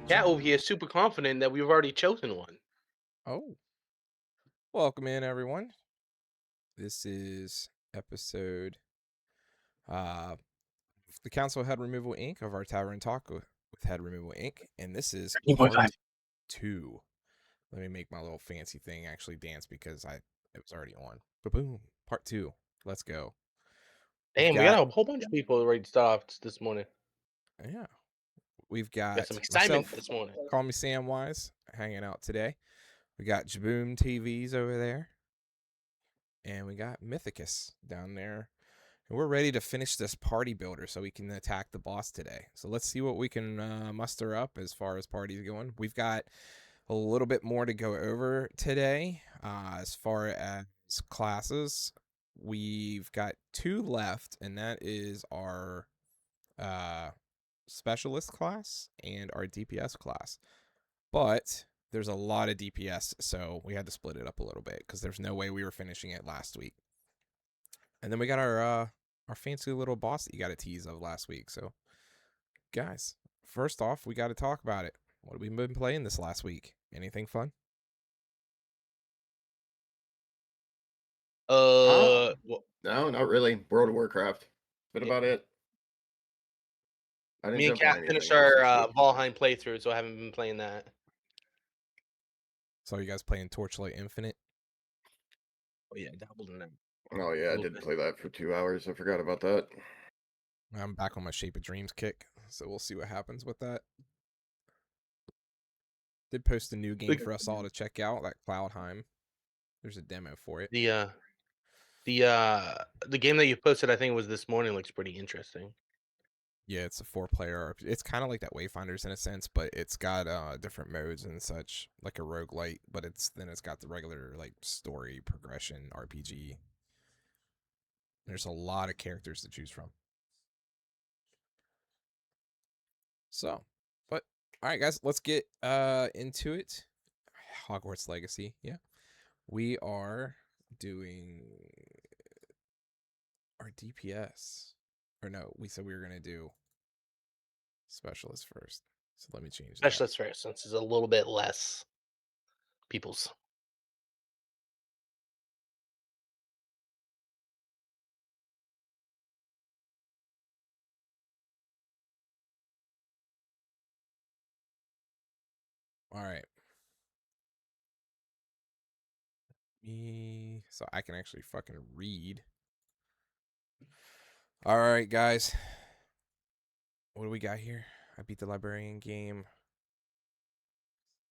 Cat over here is super confident that we've already chosen one. Oh, welcome in, everyone. This is episode uh the Council Head Removal Inc. of our Tavern Talk with Head Removal Inc. And this is part 2. Let me make my little fancy thing actually dance because it was already on. But boom, part 2. Let's go. We've Damn, we got got a whole bunch of people ready to start off this morning. yeah, we've We got some got excitement myself, this morning. call me Samwise, hanging out today. We got Jaboom TVs over there, and we got Mythicus down there. And we're ready to finish this party builder so we can attack the boss today. So let's see what we can muster up as far as parties going. We've got a little bit more to go over today. As far as classes, we've got 2 left, and that is our specialist class and our DPS class. But there's a lot of DPS, so we had to split it up a little bit because there's no way we were finishing it last week. And then we got our fancy little boss that you got a tease of last week. So, guys, first off, we got to talk about it. What have we been playing this last week? Anything fun? Uh, Oh, well, no, not really. World of Warcraft. But yeah, about it. I didn't me and jump on Kat anything finished else our this week. Valheim playthrough, so I haven't been playing that. So, you guys playing Torchlight Infinite? Oh yeah, dabbled in that Oh a yeah, I little did bit. play that for 2 hours. I forgot about that. I'm back on my Shape of Dreams kick, so we'll see what happens with that. Did post a new game for us all to check out, that Cloudheim. There's a demo for it. The the game that you posted, I think it was this morning, looks pretty interesting. Yeah, it's a 4-player RPG. It's kind of like that Wayfinders in a sense, but it's got different modes and such, like a roguelite, but it's got the regular like story progression RPG. There's a lot of characters to choose from. So, but all right, guys, let's get into it. Hogwarts Legacy, yeah. We are doing our DPS, or no, we said we were gonna do specialist first. So let me change that. Specialist for instance is a little bit less people's. All right. So I can actually fucking read. All right, guys. What do we got here? I beat the librarian game.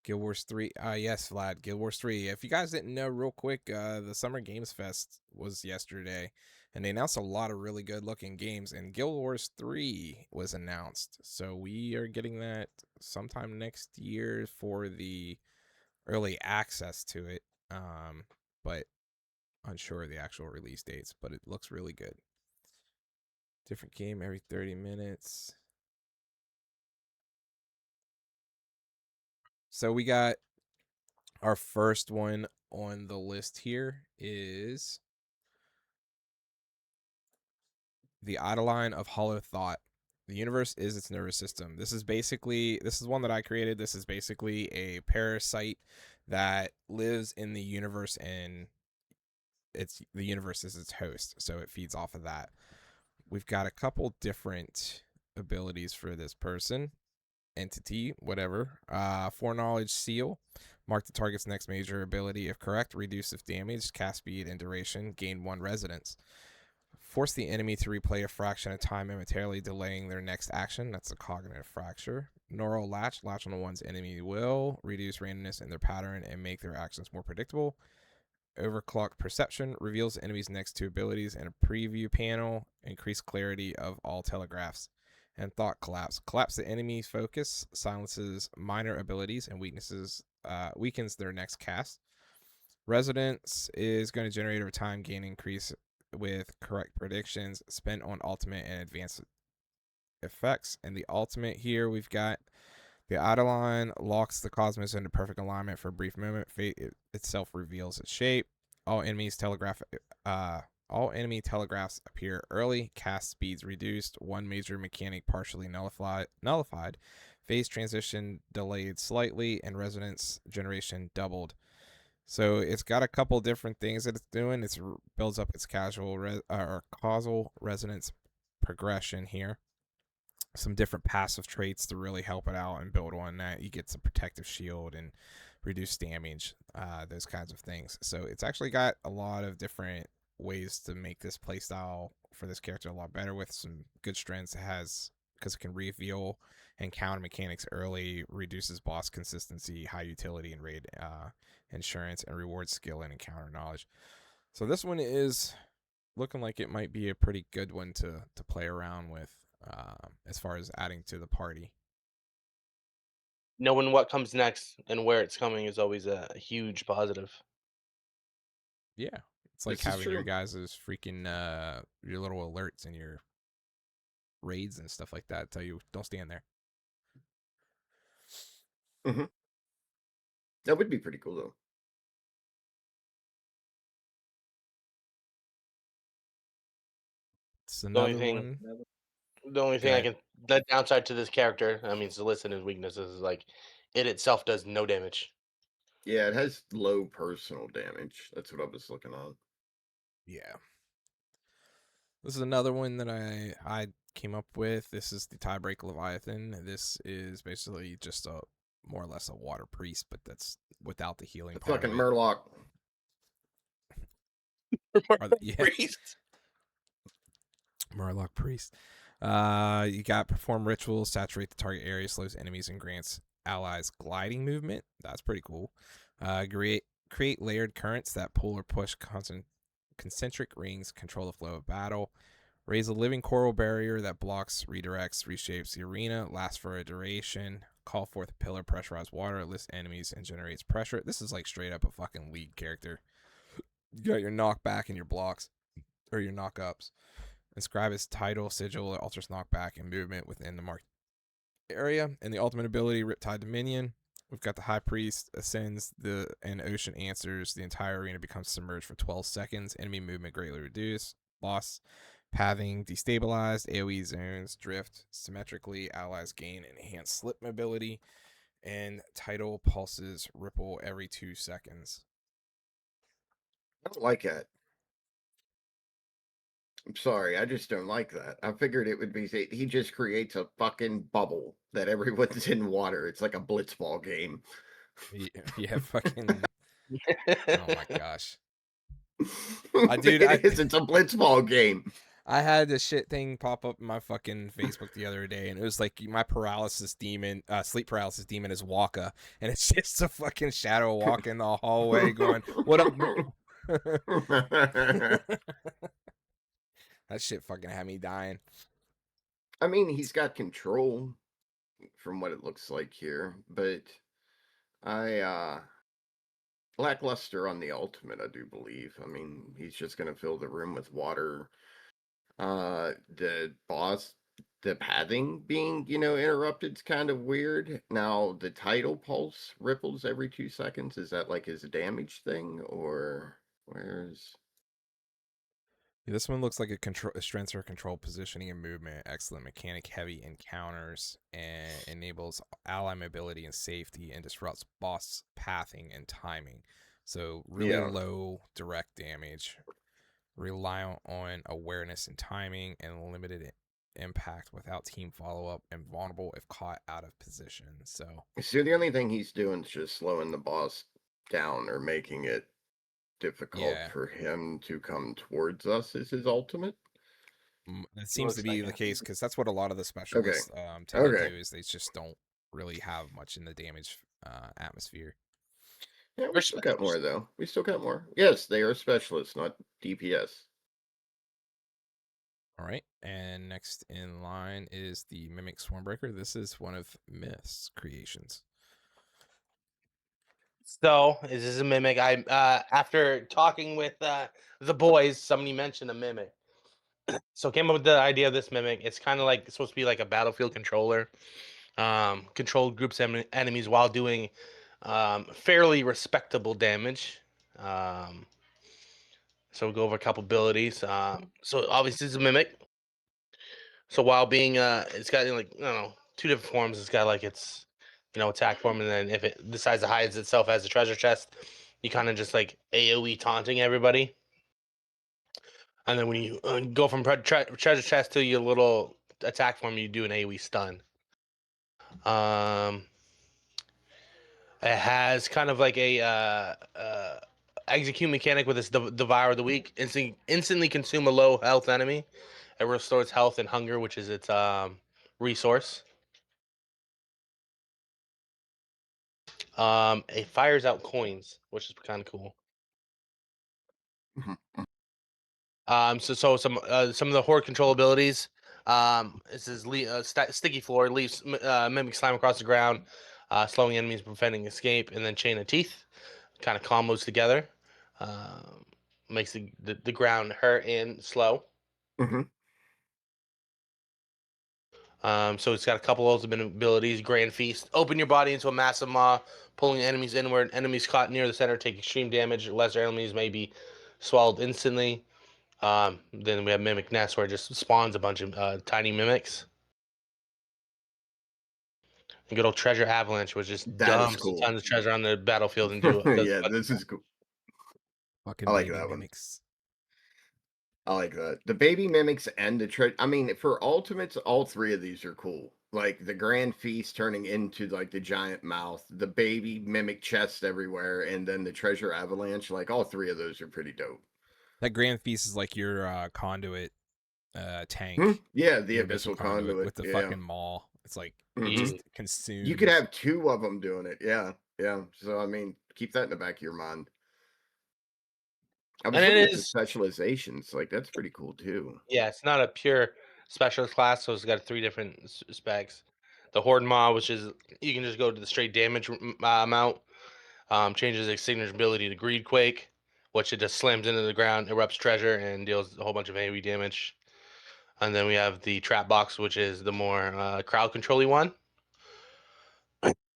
Guild Wars 3. Yes, Vlad. Guild Wars 3. If you guys didn't know, real quick, the Summer Games Fest was yesterday, and they announced a lot of really good looking games, and Guild Wars 3 was announced. So we are getting that sometime next year for the early access to it. But unsure of the actual release dates, but it looks really good. Different game every 30 minutes. So we got our first one on the list here is the Eidolon of Hollow Thought. The universe is its nervous system. This is one that I created. This is basically a parasite that lives in the universe, and the universe is its host, so it feeds off of that. We've got a couple different abilities for this person. Entity, whatever. Foreknowledge Seal. Mark the target's next major ability. If correct, reduce if damage, cast speed, and duration. Gain 1 residence. Force the enemy to replay a fraction of time momentarily delaying their next action. That's a cognitive fracture. Neural Latch. Latch on the one's enemy will. Reduce randomness in their pattern and make their actions more predictable. Overclock Perception. Reveals the enemy's next 2 abilities in a preview panel. Increase clarity of all telegraphs. And Thought Collapse. Collapse the enemy's focus, silences minor abilities and weaknesses, weakens their next cast. Residence is going to generate over time, gain increase with correct predictions, spent on ultimate and advanced effects. And the ultimate here, we've got the Eidolon locks the cosmos into perfect alignment for a brief moment. Fate itself reveals its shape. All enemies telegraph All enemy telegraphs appear early, cast speeds reduced, one major mechanic partially nullified, phase transition delayed slightly, and resonance generation doubled. So it's got a couple different things that it's doing. It builds up its causal resonance progression here. Some different passive traits to really help it out and build on that. You get some protective shield and reduce damage, those kinds of things. So it's actually got a lot of different ways to make this playstyle for this character a lot better with some good strengths. It has, because it can reveal and counter mechanics early, reduces boss consistency, high utility and raid insurance, and rewards skill and encounter knowledge. So this one is looking like it might be a pretty good one to play around with, as far as adding to the party. Knowing what comes next and where it's coming is always a huge positive. Yeah, it's like This is having your true. guys' freaking your little alerts and your raids and stuff like that tell you don't stand there. That would be pretty cool, though. It's The only another thing, one. the only Go thing I ahead. can, the downside to this character, I mean, to list in his weaknesses, is like it itself does no damage. Yeah, it has low personal damage. That's what I was looking on. Yeah. This is another one that I came up with. This is the Tiebreak Leviathan. This is basically just a more or less a water priest, but that's without the healing The part fucking of it. Murloc. Yeah, Priest. Murloc priest. You got perform rituals, saturate the target area, slows enemies, and grants allies gliding movement. That's pretty cool. Create layered currents that pull or push concentric rings, control the flow of battle. Raise a living coral barrier that blocks, redirects, reshapes the arena, lasts for a duration. Call forth a pillar, pressurized water, lists enemies, and generates pressure. This is like straight up a fucking league character. You got your knockback and your blocks, or your knockups. Inscribe its title, sigil, alters knockback and movement within the marked area. And the ultimate ability, Riptide Dominion. We've got the High Priest ascends and Ocean answers. The entire arena becomes submerged for 12 seconds. Enemy movement greatly reduced. Boss pathing destabilized. AoE zones drift symmetrically. Allies gain enhanced slip mobility. And title pulses ripple every 2 seconds. I don't like that. I'm sorry, I just don't like that. I figured it would be he just creates a fucking bubble that everyone's in water. It's like a blitzball game. Yeah, fucking. Oh my gosh. Dude, It is. It's a blitzball game. I had this shit thing pop up in my fucking Facebook the other day, and it was like my sleep paralysis demon is Waka, and it's just a fucking shadow walking the hallway going, "What up?" That shit fucking had me dying. I mean, he's got control from what it looks like here, but I lackluster on the ultimate, I do believe. I mean, he's just gonna fill the room with water. The boss, the pathing being, interrupted is kind of weird. Now, the title pulse ripples every 2 seconds. Is that like his damage thing, or where's... This one looks like a strengths or control positioning and movement. Excellent mechanic heavy encounters and enables ally mobility and safety and disrupts boss pathing and timing. So really Yeah. low direct damage, reliant on awareness and timing, and limited impact without team follow up, and vulnerable if caught out of position. So The only thing he's doing is just slowing the boss down or making it difficult yeah, for him to come towards us is his ultimate. that seems to Looks be like the it. case, because that's what a lot of the Okay. specialists tend to do, is they just don't really have much in the damage atmosphere. Yeah, we We're still got more, specialists. though. We still got more. Yes, they are specialists, not DPS. All right, and next in line is the Mimic Swarmbreaker. This is one of Myth's creations. So this is a mimic. I after talking with the boys, somebody mentioned a mimic. So came up with the idea of this mimic. It's kind of like it's supposed to be like a battlefield controller. Control groups enemies while doing fairly respectable damage. Um, So we'll go over a couple abilities. So obviously it's a mimic. So while being it's got like, I don't know, two different forms. It's got like its, attack form, and then if it decides to hide itself as a treasure chest, you kind of just like AOE taunting everybody. And then when you go from treasure chest to your little attack form, you do an AOE stun. Um, it has kind of like a execute mechanic with its devour the weak. Instantly consume a low health enemy. It restores health and hunger, which is its resource. It fires out coins, which is kind of cool. So some of the horde control abilities. This is sticky floor leaves mimic slime across the ground, slowing enemies, preventing escape, and then chain of teeth, kind of combos together. Makes the ground hurt and slow. Mhm. So it's got a couple ultimate abilities. Grand Feast. Open your body into a massive maw, pulling enemies inward. Enemies caught near the center take extreme damage. Lesser enemies may be swallowed instantly. Then we have Mimic Nest, where it just spawns a bunch of tiny mimics. And good old Treasure Avalanche, which just That is dumps cool. tons of treasure on the battlefield and does Yeah, a bunch this of is cool. Fucking I like baby that one. mimics. I like that. The baby mimics and the I mean, for ultimates, all three of these are cool. Like the grand feast turning into like the giant mouth, the baby mimic chest everywhere, and then the treasure avalanche. Like all three of those are pretty dope. That Grand Feast is like your conduit Hmm? tank. Yeah, the Your Abyssal abyssal Conduit conduit. with the Yeah. fucking maul. It's like it Hmm. just You could consumes. have two of them doing it. Yeah, yeah. So I mean, keep that in the back of your mind. I and was looking it at the is, specializations. Like that's pretty cool too. yeah, it's not a pure specialist class, so it's got three different specs. The Horde Maw, which is you can just go to the straight damage amount. Changes its signature ability to Greed Quake, which it just slams into the ground, erupts treasure, and deals a whole bunch of AoE damage. And then we have the Trap Box, which is the more crowd controlling one.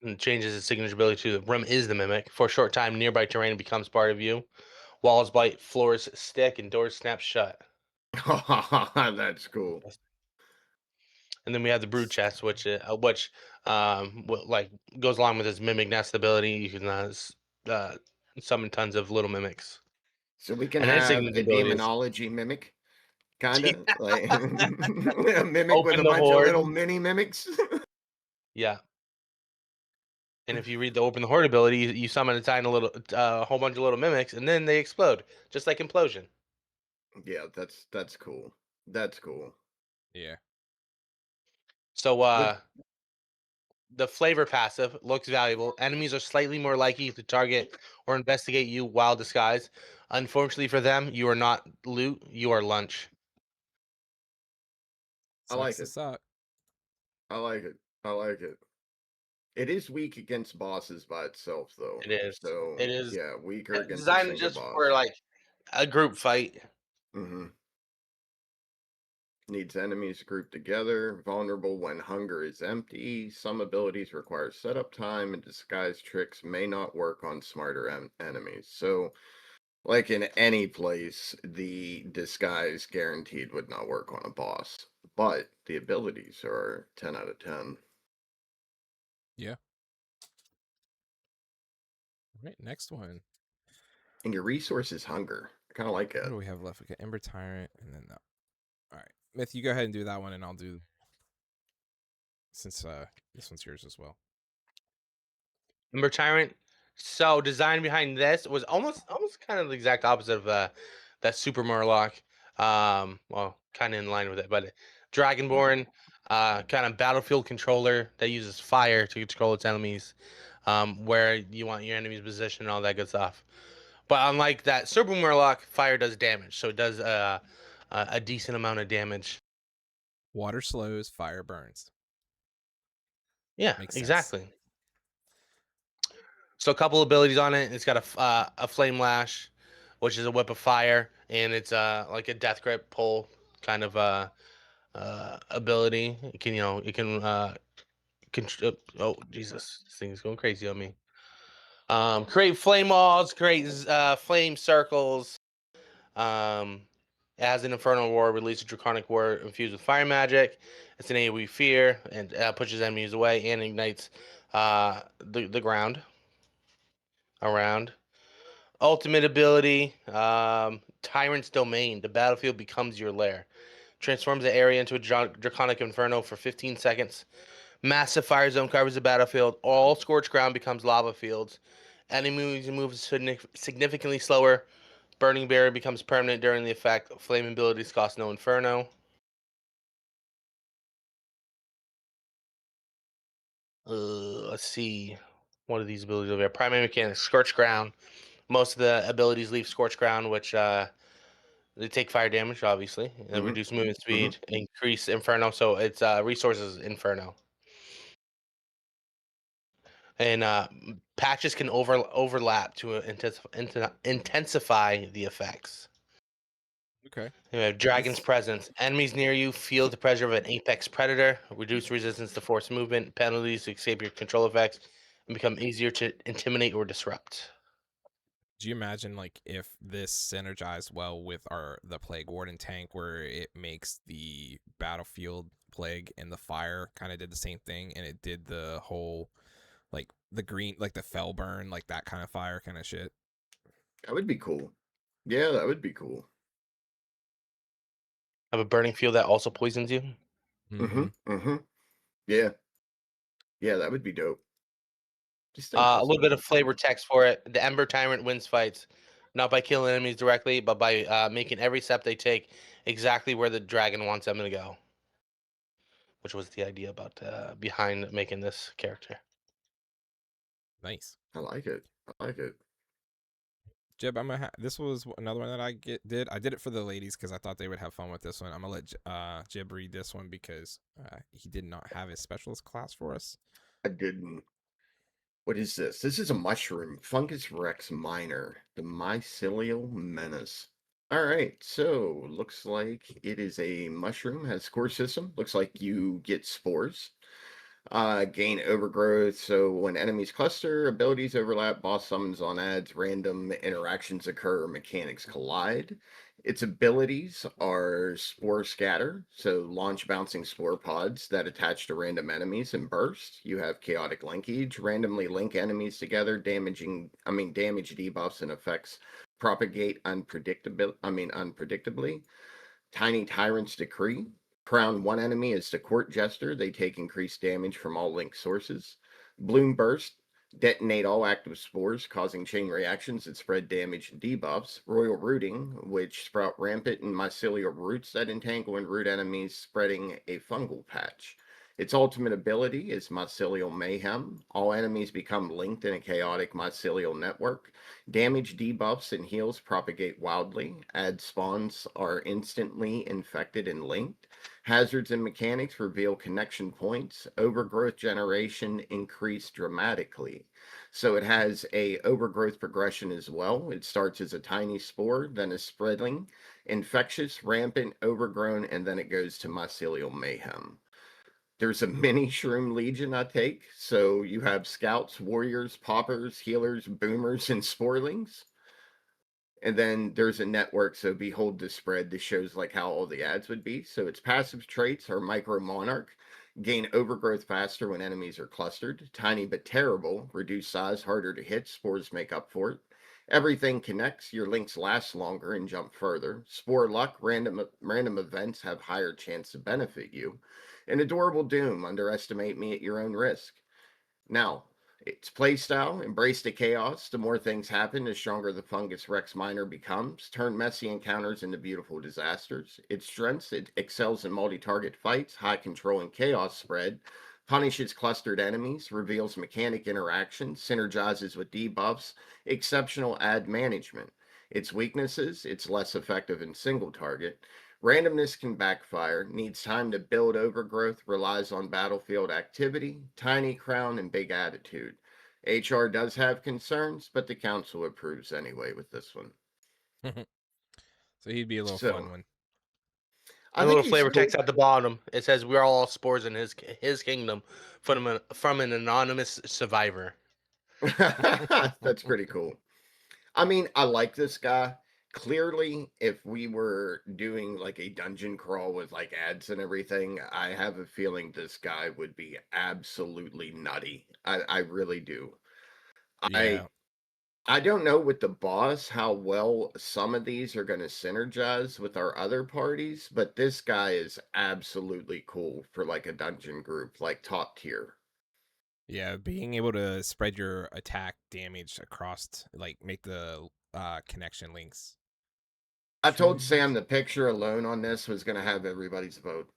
And changes its signature ability to Room is the Mimic. For a short time, nearby terrain becomes part of you. Walls bite, floors stick, and doors snap shut. That's cool. And then we have the Brood Chest, which goes along with his Mimic Nest ability. You can uh, summon tons of little mimics. So we can And then have signature a ability is demonology mimic, kinda like a mimic with open a the bunch of horde. little mini mimics. Yeah. And if you read the Open the Horde ability, you summon a tiny little, whole bunch of little mimics, and then they explode, just like implosion. Yeah, that's cool. That's cool. Yeah. So, With the flavor passive looks valuable. Enemies are slightly more likely to target or investigate you while disguised. Unfortunately for them, you are not loot; you are lunch. I Sucks like to it. suck. I like it. I like it. It is weak against bosses by itself, though. It is. So It is yeah, weaker against a designed single just for boss. like a group fight. Hmm. Needs enemies grouped together. Vulnerable when hunger is empty. Some abilities require setup time, and disguise tricks may not work on smarter enemies. So, like in any place, the disguise guaranteed would not work on a boss. But the abilities are 10 out of 10. Yeah. All right, next one. And your resource is hunger. I kind of like What it. do we have left? Okay, Ember Tyrant, and then that. All right, Myth, you go ahead and do that one, and I'll do since this one's yours as well. Ember Tyrant. So design behind this was almost kind of the exact opposite of that Super Murloc. Well, kind of in line with it, but Dragonborn, kind of battlefield controller that uses fire to control its enemies, where you want your enemy's position and all that good stuff. But unlike that Super Murloc, fire does damage, so it does a decent amount of damage. Water slows, fire burns. Yeah, Makes sense. exactly. So a couple abilities on it. It's got a flame lash, which is a whip of fire, and it's like a death grip pull kind of ability. It can oh Jesus, this thing is going crazy on me. Create flame walls, create flame circles. It has an Infernal War, release a Draconic War infused with fire magic. It's an AoE fear and pushes enemies away and ignites the ground around. Ultimate ability, Tyrant's Domain. The battlefield becomes your lair. Transforms the area into a Draconic Inferno for 15 seconds. Massive fire zone covers the battlefield. All scorched ground becomes lava fields. Enemies move significantly slower. Burning Barrier becomes permanent during the effect. Flame abilities cost no Inferno. Let's see. What are these abilities over here? Primary mechanics, Scorched Ground. Most of the abilities leave Scorched Ground, which they take fire damage, obviously. And Mhm. reduce movement Mhm. speed, increase Inferno. So it's resources Inferno. And patches can overlap to intensify the effects. Okay. You have Dragon's This Presence. Enemies near you feel the pressure of an apex predator. Reduce resistance to force movement. Penalties to escape your control effects, and become easier to intimidate or disrupt. Do you imagine like if this synergized well with the Plague Warden tank, where it makes the battlefield plague and the fire kind of did the same thing, and it did the whole like the green, like the fell burn, like that kind of fire kind of shit. that would be cool. Yeah, that would be cool. Have a burning field that also poisons you. Mm-hmm. Mhm. Mhm. Yeah. Yeah, that would be dope. Just A little interesting. bit of flavor text for it. The Ember Tyrant wins fights, not by killing enemies directly, but by making every step they take exactly where the dragon wants them to go. Which was the idea about behind making this character. Nice. I like it. I like it. Jib, I'm gonna. This was another one that did. I did it for the ladies because I thought they would have fun with this one. I'm gonna let Jib read this one because he did not have his specialist class for us. I didn't. What is this? This is a mushroom. Fungus Rex Minor. The Mycelial Menace. All right, so looks like it is a mushroom, has score system. Looks like you get spores. Gain overgrowth. So when enemies cluster, abilities overlap, boss summons on adds, random interactions occur, mechanics collide. Its abilities are Spore Scatter, so launch bouncing spore pods that attach to random enemies and burst. You have Chaotic Linkage, randomly link enemies together, damage debuffs and effects propagate unpredictably. Tiny Tyrant's Decree. Crown one enemy as the court jester. They take increased damage from all linked sources. Bloom Burst. Detonate all active spores, causing chain reactions that spread damage and debuffs. Royal Rooting, which sprout rampant and mycelial roots that entangle and root enemies, spreading a fungal patch. Its ultimate ability is Mycelial Mayhem. All enemies become linked in a chaotic mycelial network. Damage debuffs and heals propagate wildly. Add spawns are instantly infected and linked. Hazards and mechanics reveal connection points. Overgrowth generation increase dramatically. So it has a overgrowth progression as well. It starts as a tiny spore, then a spreading, infectious, rampant, overgrown, and then it goes to mycelial mayhem. There's a mini shroom legion I take. So you have scouts, warriors, poppers, healers, boomers, and sporelings. And then there's a network. So behold the spread. This shows like how all the ads would be. So its passive traits are micro monarch, gain overgrowth faster when enemies are clustered, tiny but terrible, reduce size, harder to hit, spores make up for it. Everything connects, your links last longer and jump further. Spore luck, random events have higher chance to benefit you. An adorable doom, underestimate me at your own risk. Now, its playstyle, embrace the chaos. The more things happen, the stronger the Fungus Rex Minor becomes. Turn messy encounters into beautiful disasters. Its strengths, it excels in multi-target fights, high control and chaos spread, punishes clustered enemies, reveals mechanic interactions, synergizes with debuffs, exceptional ad management. Its weaknesses, it's less effective in single target. Randomness can backfire, needs time to build overgrowth, relies on battlefield activity, tiny crown, and big attitude. HR does have concerns, but the council approves anyway with this one. So he'd be a little fun So one. I And a think little he's flavor cool. text at the bottom. It says, "We are all spores in his kingdom from an anonymous survivor." That's pretty cool. I mean, I like this guy. clearly, if we were doing like a dungeon crawl with like ads and everything, I have a feeling this guy would be absolutely nutty. I really do. Yeah. I don't know with the boss how well some of these are going to synergize with our other parties, but this guy is absolutely cool for like a dungeon group, like top tier. Yeah, being able to spread your attack damage across, like make the connection links. I told Sam the picture alone on this was going to have everybody's vote.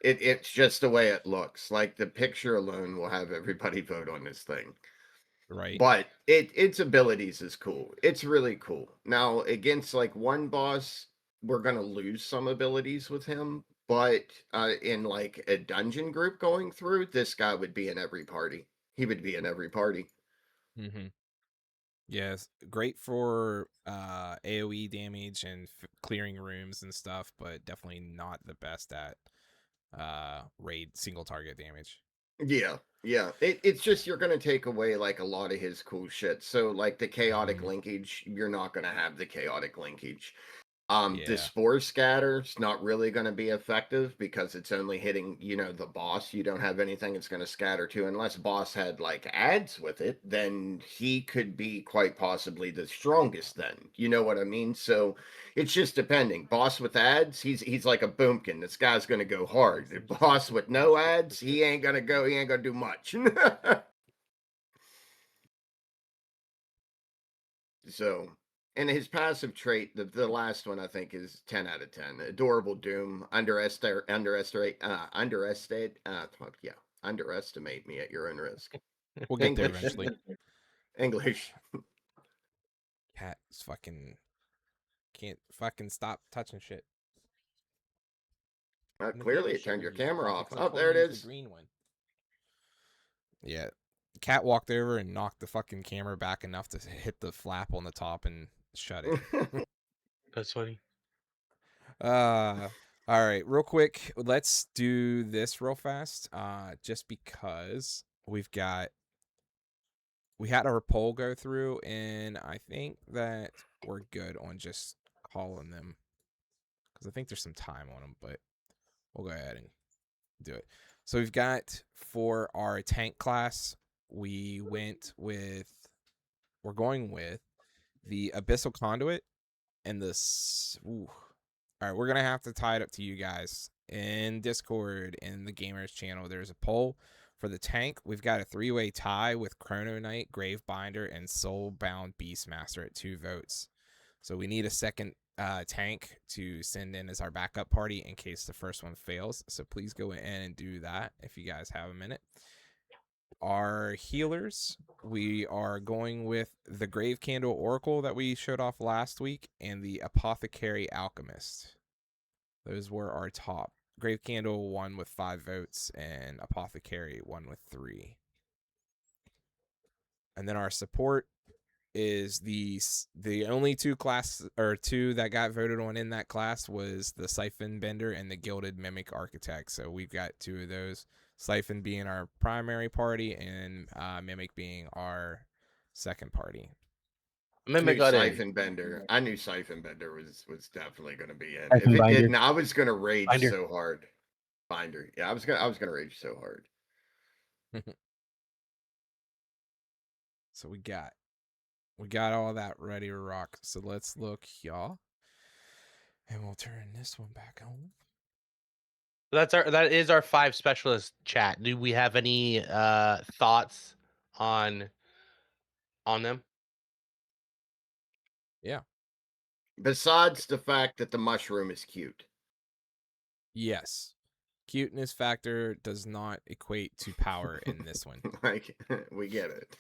It's just the way it looks. Like the picture alone will have everybody vote on this thing. Right. But its abilities is cool. It's really cool. Now against like one boss, we're gonna lose some abilities with him, but in like a dungeon group going through, this guy would be in every party. He would be in every party. Mm-hmm. Yes, great for AoE damage and clearing rooms and stuff, but definitely not the best at raid single target damage. Yeah, yeah. It's just you're gonna take away like a lot of his cool shit. So like the chaotic Mhm. linkage, you're not gonna have the chaotic linkage. The Yeah. spore scatter's not really going to be effective because it's only hitting, the boss. You don't have anything it's going to scatter to unless boss had like ads with it, then he could be quite possibly the strongest then. You know what I mean? So it's just depending. Boss with ads, he's like a boomkin. This guy's going to go hard. The boss with no ads, he ain't going to do much. So, and his passive trait, the last one I think is 10 out of 10. Adorable Doom, underestimate me at your own risk. We'll get there English, eventually. English. Cat's fucking can't fucking stop touching shit. Clearly, it turned your camera off. I Oh, told there you it to use is. the green one. Yeah. Cat walked over and knocked the fucking camera back enough to hit the flap on the top and shut it. That's funny. All right, real quick, let's do this real fast. Just because we had our poll go through, and I think that we're good on just calling them because I think there's some time on them, but we'll go ahead and do it. So we've got for our tank class, we're going with the Abyssal Conduit and this. Ooh. All right, we're gonna have to tie it up to you guys in Discord in the gamers channel. There's a poll for the tank. We've got a 3-way tie with Chrono Knight, Gravebinder, and Soulbound Beastmaster at 2 votes. So we need a second tank to send in as our backup party in case the first one fails. So please go in and do that if you guys have a minute. Our healers, we are going with the Gravecandle Oracle that we showed off last week and the Apothecary Alchemist. Those were our top. Gravecandle won with 5 votes and Apothecary won with 3. And then our support is the only two that got voted on in that class was the Siphon Bender and the Gilded Mimic Architect. So we've got 2 of those. Siphon being our primary party and Mimic being our second party. Mimic got in. Siphon Bender. I knew Siphon Bender was definitely going to be in. Siphon If it Binder. didn't, I was going to rage Binder. so hard. Binder. Yeah, I was gonna rage so hard. So we got all that ready to rock. So let's look, y'all. And we'll turn this one back on. That is our 5 specialist chat. Do we have any thoughts on them? Yeah. Besides the fact that the mushroom is cute. Yes. Cuteness factor does not equate to power in this one. Like, we get it.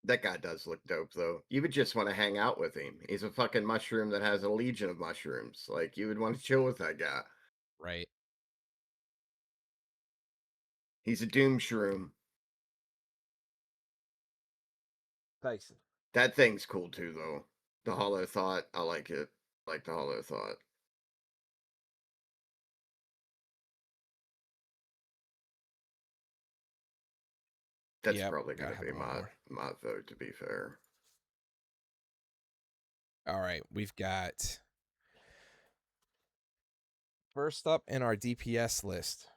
That guy does look dope, though. You would just want to hang out with him. He's a fucking mushroom that has a legion of mushrooms. Like, you would want to chill with that guy. Right. He's a doom shroom. Tyson. That thing's cool, too, though. The Hollow Thought. I like it. I like the Hollow Thought. That's Yep, probably gotta going to have be the one more. my vote, to be fair. All right, we've got first up in our DPS list.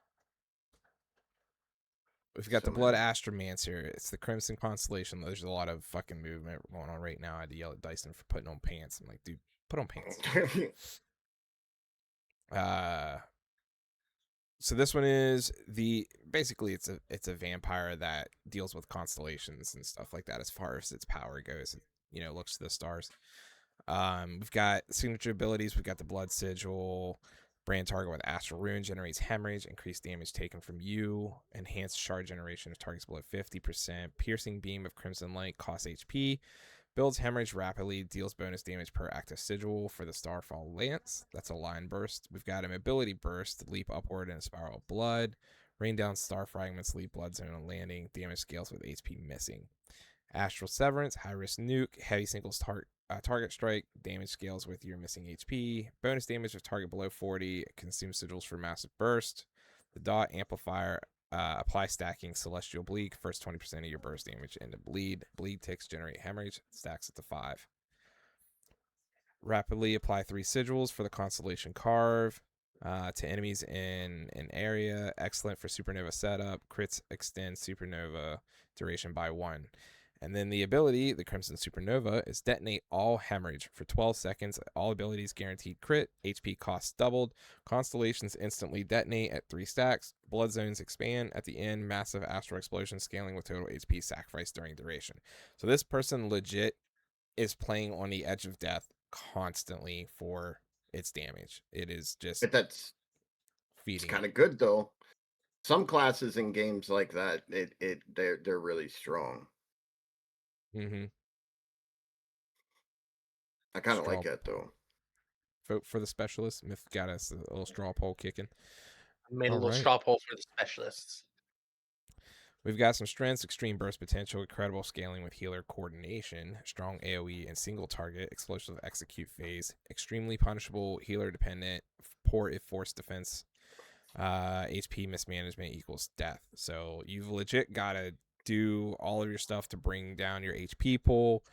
We've got the Blood Somehow. Astromancer. It's the Crimson Constellation. There's a lot of fucking movement going on right now. I had to yell at Dyson for putting on pants. I'm like, dude, put on pants. So this one is basically it's a vampire that deals with constellations and stuff like that as far as its power goes. It looks to the stars. We've got signature abilities. We've got the Blood Sigil. Brand target with Astral Rune generates hemorrhage, increased damage taken from you, enhanced shard generation of targets below 50%, piercing beam of crimson light, costs HP, builds hemorrhage rapidly, deals bonus damage per active sigil for the Starfall Lance. That's a line burst. We've got a mobility burst, leap upward in a spiral of blood, rain down star fragments, leap blood zone on landing, damage scales with HP missing. Astral Severance, high risk nuke, heavy singles target strike, damage scales with your missing HP, bonus damage of target below 40, consume sigils for massive burst. The dot amplifier, apply stacking celestial bleed, first 20% of your burst damage into bleed. Bleed ticks generate hemorrhage, stacks it to 5. Rapidly apply 3 sigils for the constellation carve. To enemies in an area, excellent for supernova setup. Crits extend supernova duration by 1. And then the ability, the Crimson Supernova, is detonate all hemorrhage for 12 seconds. All abilities guaranteed crit. HP costs doubled. Constellations instantly detonate at 3 stacks. Blood zones expand. At the end, massive astral explosion scaling with total HP sacrifice during duration. So this person legit is playing on the edge of death constantly for its damage. It is just But it's feeding kind it. of good though. Some classes in games like that, they're really strong. Mm-hmm. I kind of like that though. Vote for the specialist. Myth got us a little straw poll kicking. Made a All little right. straw poll for the specialists. We've got some strengths, extreme burst potential, incredible scaling with healer coordination, strong AoE and single target, explosive execute phase, extremely punishable, healer dependent, poor if force defense, HP mismanagement equals death. So you've legit got to do all of your stuff to bring down your HP pool,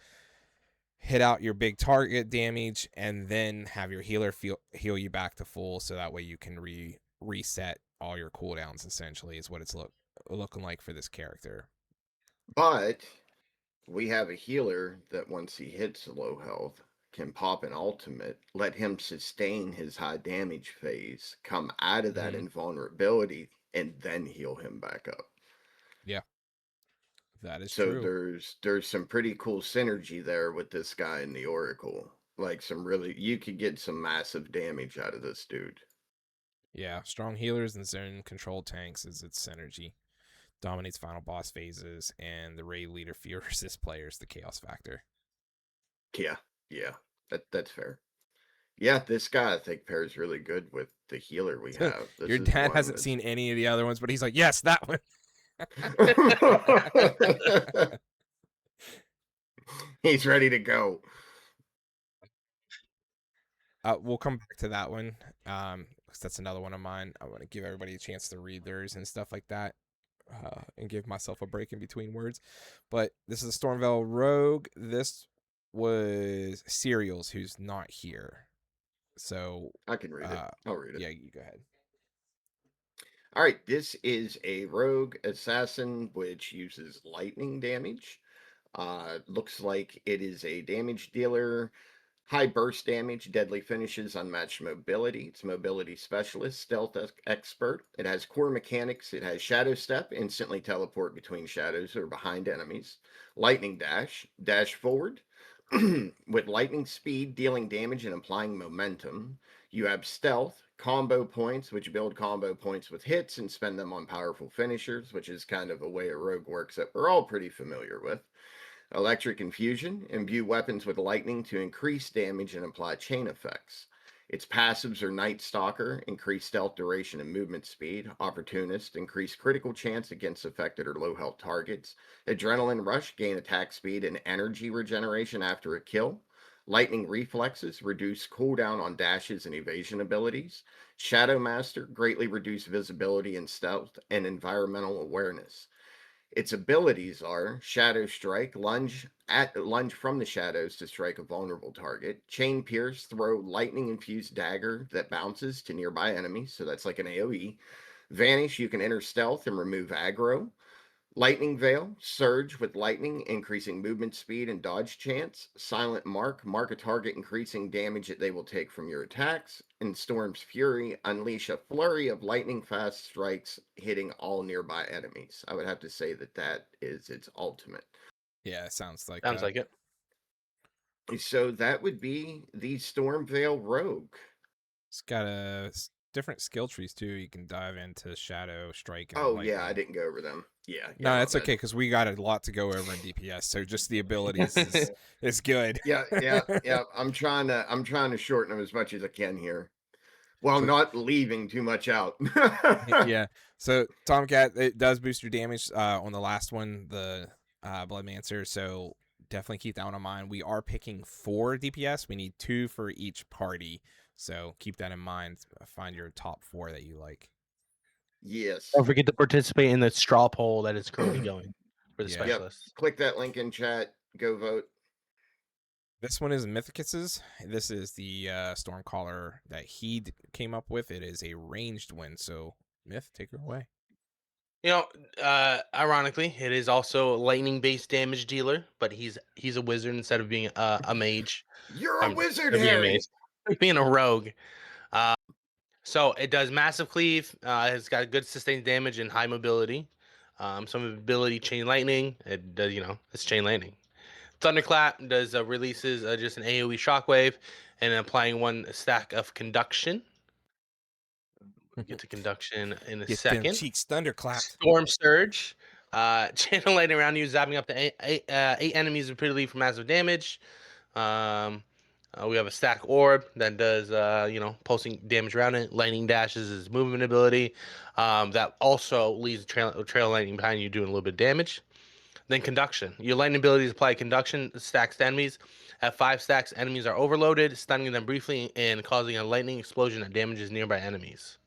hit out your big target damage, and then have your healer heal you back to full, so that way you can reset all your cooldowns. Essentially, is what it's looking like for this character. But we have a healer that once he hits low health can pop an ultimate, let him sustain his high damage phase, come out of that invulnerability, and then heal him back up. Yeah, that is So true. there's some pretty cool synergy there with this guy in the Oracle. Like you could get some massive damage out of this dude. Yeah, strong healers and zone control tanks is its synergy. Dominates final boss phases, and the raid leader fear resist players, the chaos factor. Yeah, that's fair. Yeah, this guy I think pairs really good with the healer we have. This Your is dad one hasn't that's... seen any of the other ones, but he's like, yes, that one. He's ready to go. We'll come back to that one, because that's another one of mine. I want to give everybody a chance to read theirs and stuff like that, and give myself a break in between words. But this is a Stormveil Rogue. This was Serials, who's not here. So I can read it. I'll read it. Yeah, you go ahead. All right, this is a rogue assassin which uses lightning damage. Looks like it is a damage dealer, high burst damage, deadly finishes, unmatched mobility. It's mobility specialist, stealth expert. It has core mechanics. It has shadow step, instantly teleport between shadows or behind enemies. Lightning dash forward with lightning speed, dealing damage and applying momentum. You have stealth, combo points, which build combo points with hits and spend them on powerful finishers, which is kind of a way a rogue works that we're all pretty familiar with. Electric infusion, imbue weapons with lightning to increase damage and apply chain effects. Its passives are Night Stalker, increase stealth duration and movement speed. Opportunist, increase critical chance against affected or low health targets. Adrenaline Rush, gain attack speed and energy regeneration after a kill. Lightning Reflexes, reduce cooldown on dashes and evasion abilities. Shadow Master, greatly reduce visibility and stealth and environmental awareness. Its abilities are Shadow Strike, lunge from the shadows to strike a vulnerable target, Chain Pierce, throw lightning infused dagger that bounces to nearby enemies, so that's like an AoE. Vanish, you can enter stealth and remove aggro. Lightning Veil, surge with lightning, increasing movement speed and dodge chance. Silent Mark, mark a target, increasing damage that they will take from your attacks. And Storm's Fury, unleash a flurry of lightning fast strikes, hitting all nearby enemies. I would have to say that that is its ultimate. Yeah, it sounds like Sounds that. like it. So that would be the Storm Veil Rogue. It's got different skill trees too. You can dive into Shadow, Strike, and Oh, Lightning. yeah, I didn't go over them. Yeah. No, my that's bad. okay because we got a lot to go over in DPS. So just the abilities is good. Yeah. I'm trying to shorten them as much as I can here, while So- not leaving too much out. Yeah. So Tomcat, it does boost your damage on the last one, the Bloodmancer. So definitely keep that one in mind. We are picking 4 DPS. We need 2 for each party. So keep that in mind. Find your top 4 that you like. Yes. Don't forget to participate in the straw poll that is currently going for the Yeah. specialists. Click that link in chat. Go vote. This one is Mythicus's. This is the Stormcaller that he came up with. It is a ranged win. So Myth, take her away. You know, ironically, it is also a lightning-based damage dealer, but he's a wizard instead of being a mage. You're a wizard, Being a Harry. mage, being a rogue. So it does massive cleave. It's got good sustained damage and high mobility. Some ability chain lightning. It does, it's chain lightning. Thunderclap does releases just an AoE shockwave, and applying 1 stack of conduction. We'll get to conduction in a Get them second. cheeks thunderclapped. Storm Surge, channel lightning around you, zapping up to 8 enemies repeatedly for massive damage. We have a stack orb that does, pulsing damage around it. Lightning dashes is movement ability. That also leaves trail lightning behind you, doing a little bit of damage. Then conduction. Your lightning abilities apply conduction stacks to enemies. At 5 stacks, enemies are overloaded, stunning them briefly and causing a lightning explosion that damages nearby enemies.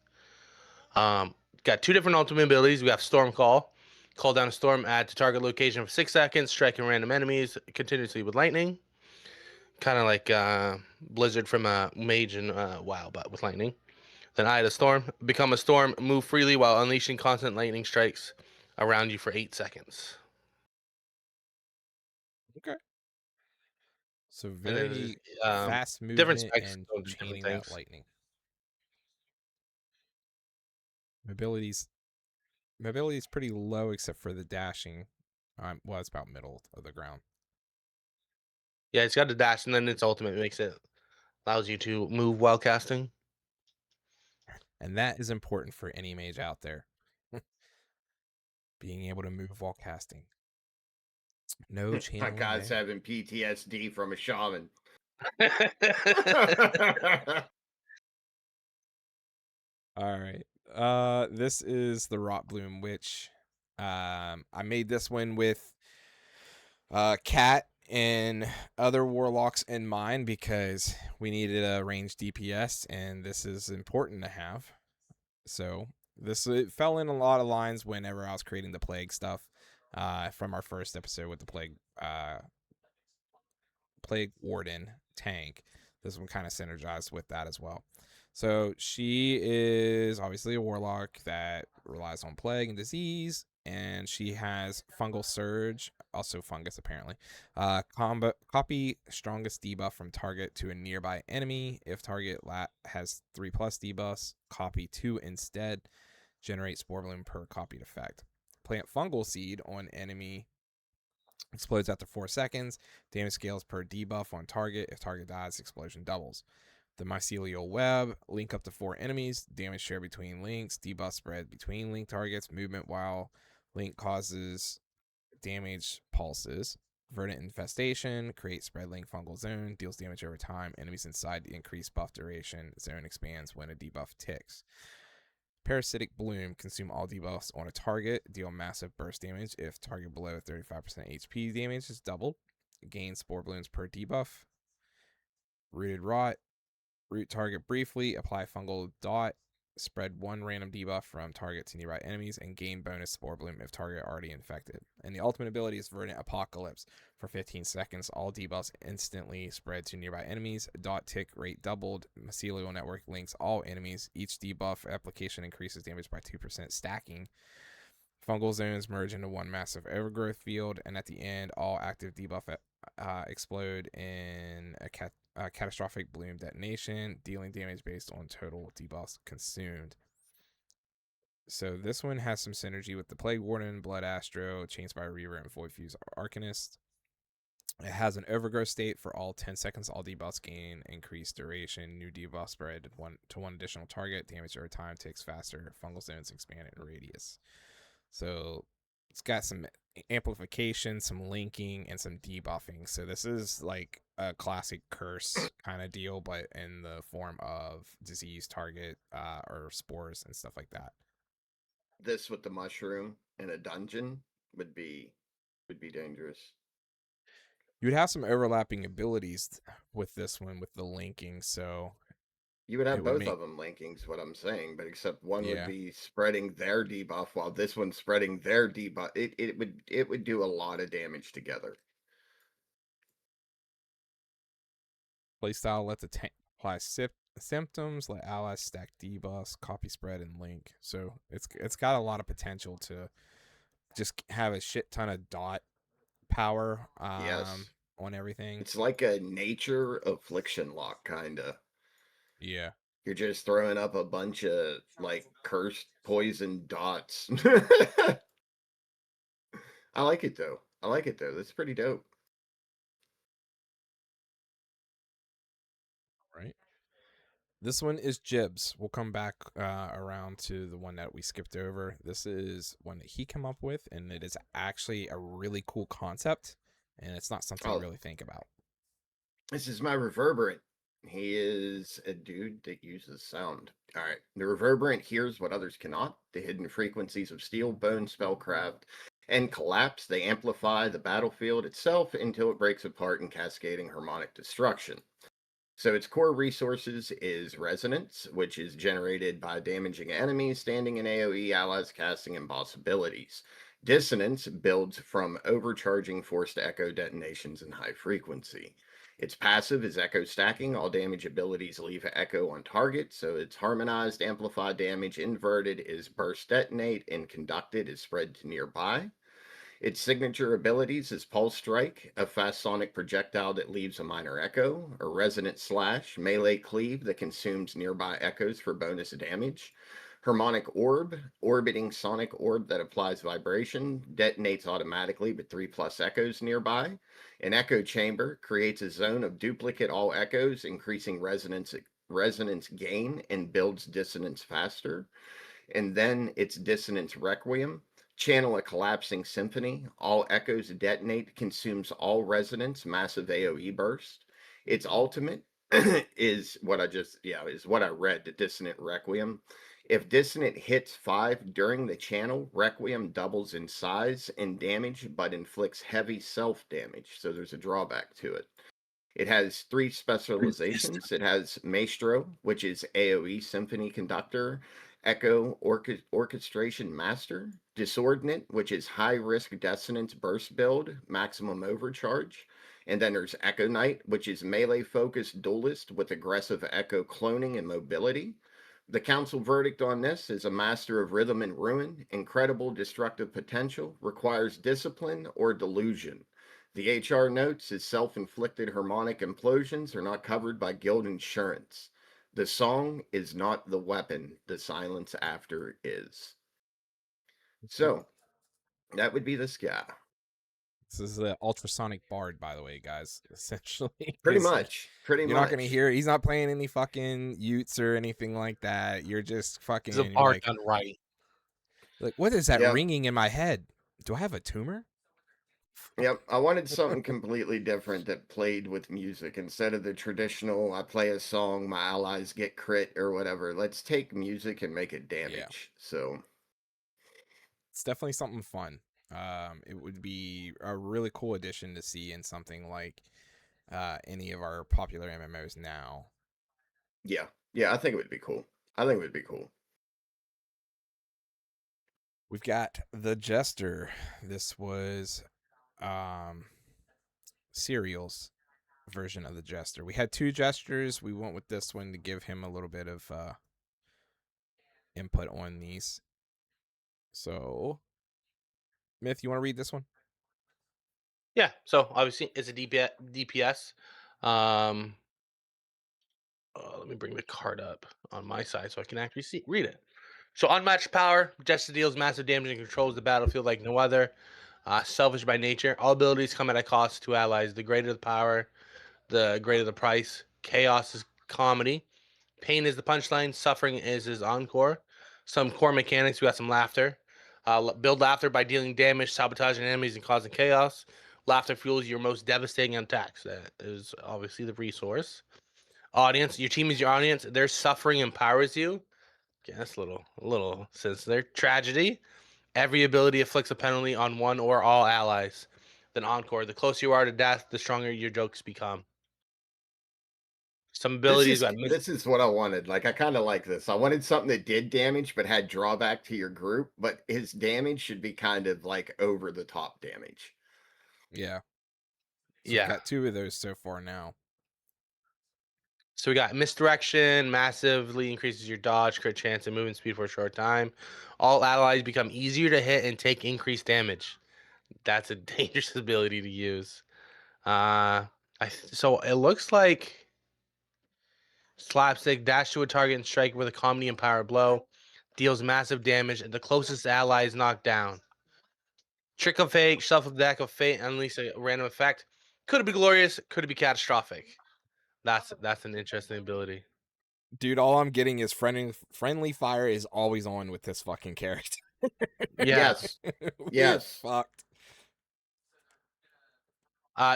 Got 2 different ultimate abilities. We have Storm Call. Call down a storm at the target location for 6 seconds, striking random enemies continuously with lightning. Kind of like Blizzard from Mage and WoW, but with lightning. Then Eye of the Storm. Become a storm, move freely while unleashing constant lightning strikes around you for 8 seconds. Okay. So And then very fast different movement specs and go to different chaining that things. lightning. Mobility's pretty low except for the dashing. Well, it's about middle of the ground. Yeah, it's got a dash, and then its ultimate allows you to move while casting. And that is important for any mage out there. Being able to move while casting. No My channeling guy's there. having PTSD from a shaman. All right. This is the Rot Bloom Witch. I made this one with Cat and other warlocks in mind because we needed a ranged DPS, and this is important to have. So it fell in a lot of lines whenever I was creating the plague stuff from our first episode with the plague warden tank. This one kind of synergized with that as well. So she is obviously a warlock that relies on plague and disease, and she has fungal surge, also fungus apparently. Copy strongest debuff from target to a nearby enemy. If target has 3+ debuffs, copy 2 instead. Generate spore bloom per copied effect. Plant fungal seed on enemy. Explodes after 4 seconds. Damage scales per debuff on target. If target dies, explosion doubles. The mycelial web. Link up to 4 enemies. Damage share between links. Debuff spread between link targets. Movement while link causes damage pulses. Verdant infestation. Create spread link fungal zone. Deals damage over time. Enemies inside increase buff duration. Zone expands when a debuff ticks. Parasitic Bloom. Consume all debuffs on a target. Deal massive burst damage. If target below 35% HP damage is doubled. Gain spore blooms per debuff. Rooted Rot. Root target briefly. Apply fungal dot. spread 1 random debuff from target to nearby enemies, and gain bonus Spore Bloom if target already infected. And the ultimate ability is Verdant Apocalypse. For 15 seconds, all debuffs instantly spread to nearby enemies. Dot tick rate doubled. Mycelial Network links all enemies. Each debuff application increases damage by 2%, stacking. Fungal zones merge into one massive overgrowth field, and at the end, all active debuff explode in a catastrophic bloom detonation, dealing damage based on total debuffs consumed. So this one has some synergy with the Plague Warden, Blood Astro, Chainspire Reaver, and Void Fuse Arcanist. It has an overgrowth state for all 10 seconds. All debuffs gain increased duration. New debuff spread to one additional target. Damage over time takes faster. Fungal zones expand in radius. So it's got some amplification, some linking, and some debuffing. So this is like a classic curse kind of deal, but in the form of disease target or spores and stuff like that. This with the mushroom in a dungeon would be dangerous. You would have some overlapping abilities with this one with the linking, so you would have it would both make, of them linkings, what I'm saying, but except one would yeah. be spreading their debuff while this one's spreading their debuff. It would do a lot of damage together. Playstyle lets the tank apply symptoms, let allies stack debuffs, copy spread, and link. So it's got a lot of potential to just have a shit ton of dot power Yes. on everything. It's like a nature affliction lock, kinda. Yeah. You're just throwing up a bunch of like cursed poison dots. I like it though. I like it though. That's pretty dope. Right. This one is Jibs. We'll come back around to the one that we skipped over. This is one that he came up with, and it is actually a really cool concept, and it's not something you Oh, really think about. this is my reverberant. He is a dude that uses sound. All right. The reverberant hears what others cannot. The hidden frequencies of steel, bone, spellcraft, and collapse. They amplify the battlefield itself until it breaks apart in cascading harmonic destruction. So its core resources is resonance, which is generated by damaging enemies, standing in AoE, allies casting, and boss abilities. Dissonance builds from overcharging forced echo detonations in high frequency. Its passive is echo stacking. All damage abilities leave echo on target, so it's harmonized, amplified damage. Inverted is burst detonate, and conducted is spread to nearby. Its signature abilities is Pulse Strike, a fast sonic projectile that leaves a minor echo, a Resonant Slash, melee cleave that consumes nearby echoes for bonus damage, Harmonic Orb, orbiting sonic orb that applies vibration, detonates automatically but 3+ echoes nearby. An Echo Chamber creates a zone of duplicate all echoes, increasing resonance gain and builds dissonance faster. And then its Dissonance Requiem. Channel a collapsing symphony. All echoes detonate, consumes all resonance, massive AoE burst. Its ultimate is what I read, the Dissonant Requiem. If Dissonant hits 5 during the channel, Requiem doubles in size and damage, but inflicts heavy self-damage. So there's a drawback to it. It has 3 specializations. It has Maestro, which is AoE Symphony Conductor, Echo Orchestration Master, Disordinate, which is high risk dissonance burst build, maximum overcharge. And then there's Echo Knight, which is melee focused duelist with aggressive echo cloning and mobility. The council verdict on this is a master of rhythm and ruin, incredible destructive potential, requires discipline or delusion. The HR notes is self-inflicted harmonic implosions are not covered by guild insurance. The song is not the weapon, the silence after is. So, that would be this guy. This is the ultrasonic bard, by the way, guys. Essentially, Pretty much. You're not gonna hear. He's not playing any fucking Utes or anything like that. You're just fucking. It's a bard done right. Like, what is that Yep. ringing in my head? Do I have a tumor? Yep, I wanted something completely different that played with music instead of the traditional I play a song, my allies get crit or whatever. Let's take music and make it damage. Yeah. So it's definitely something fun. It would be a really cool addition to see in something like any of our popular MMOs now. yeah, I think it would be cool. We've got the Jester. This was Serial's version of the Jester. We had 2 Jesters. We went with this one to give him a little bit of input on these. So, Myth, you want to read this one? Yeah. So obviously it's a DPS. Let me bring the card up on my side so I can actually read it. So unmatched power, Jester deals massive damage and controls the battlefield like no other. Selfish by nature, all abilities come at a cost to allies. The greater the power, the greater the price. Chaos is comedy. Pain is the punchline. Suffering is his encore. Some core mechanics. We got some laughter. Build laughter by dealing damage, sabotaging enemies, and causing chaos. Laughter fuels your most devastating attacks. That is obviously the resource. Audience, your team is your audience. Their suffering empowers you. Okay, that's a little sinister. Tragedy. Every ability inflicts a penalty on one or all allies. Then encore. The closer you are to death, the stronger your jokes become. Some This abilities is got this is what I wanted. Like I kind of like this. I wanted something that did damage but had drawback to your group, but his damage should be kind of like over the top damage. Yeah. So we've yeah. got 2 of those so far now. So we got misdirection, massively increases your dodge, crit chance, and movement speed for a short time. All allies become easier to hit and take increased damage. That's a dangerous ability to use. So it looks like slapstick dash to a target and strike with a comedy and power blow, deals massive damage, and the closest ally is knocked down. Trick of fate, shuffle the deck of fate, and unleash a random effect. Could it be glorious? Could it be catastrophic? That's an interesting ability. Dude, all I'm getting is friendly fire is always on with this fucking character. Yeah. Yes. We're Yes. fucked.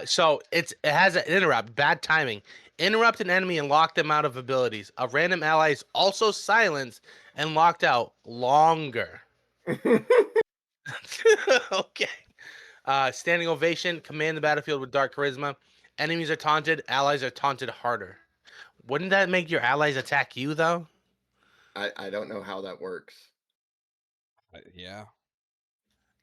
So it has an interrupt, bad timing. Interrupt an enemy and lock them out of abilities. A random ally is also silenced and locked out longer. Okay. Standing ovation, command the battlefield with dark charisma. Enemies are taunted, allies are taunted harder. Wouldn't that make your allies attack you though? I don't know how that works. Yeah.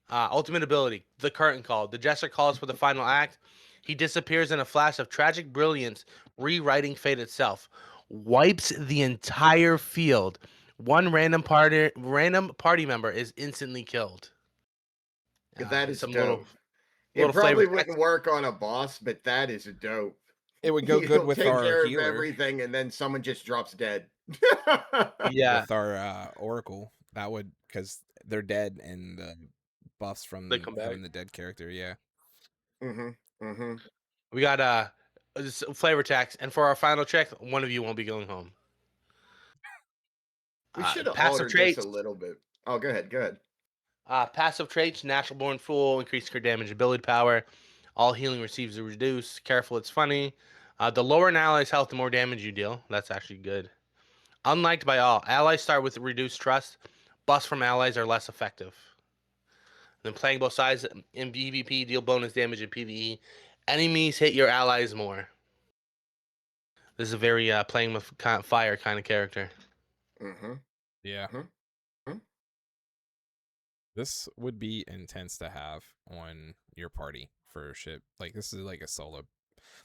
Ultimate ability, the curtain call. The jester calls for the final act. He disappears in a flash of tragic brilliance, rewriting fate itself. Wipes the entire field. One random party member is instantly killed. That is Some dope. It little flavor probably text. wouldn't work on a boss, but that is dope. It would go good He'll with take our care of healer, everything and then someone just drops dead. Yeah, with our Oracle. That would, because they're dead and the buffs they from come back. having the dead character. Yeah. Mm-hmm. Mm-hmm. We got flavor text, and for our final check, one of you won't be going home. We should have Passive altered this a traits. little bit. Oh, go ahead. Go ahead. Passive traits, natural born fool, increased crit damage, ability power. All healing receives a reduce. Careful, it's funny. The lower an ally's health, the more damage you deal. That's actually good. Unliked by all. Allies start with reduced trust. Buffs from allies are less effective. Then playing both sides in PvP, deal bonus damage in PvE. Enemies hit your allies more. This is a very playing with fire kind of character. Mm-hmm. Yeah. Mm-hmm. This would be intense to have on your party for shit. Like, this is like a solo.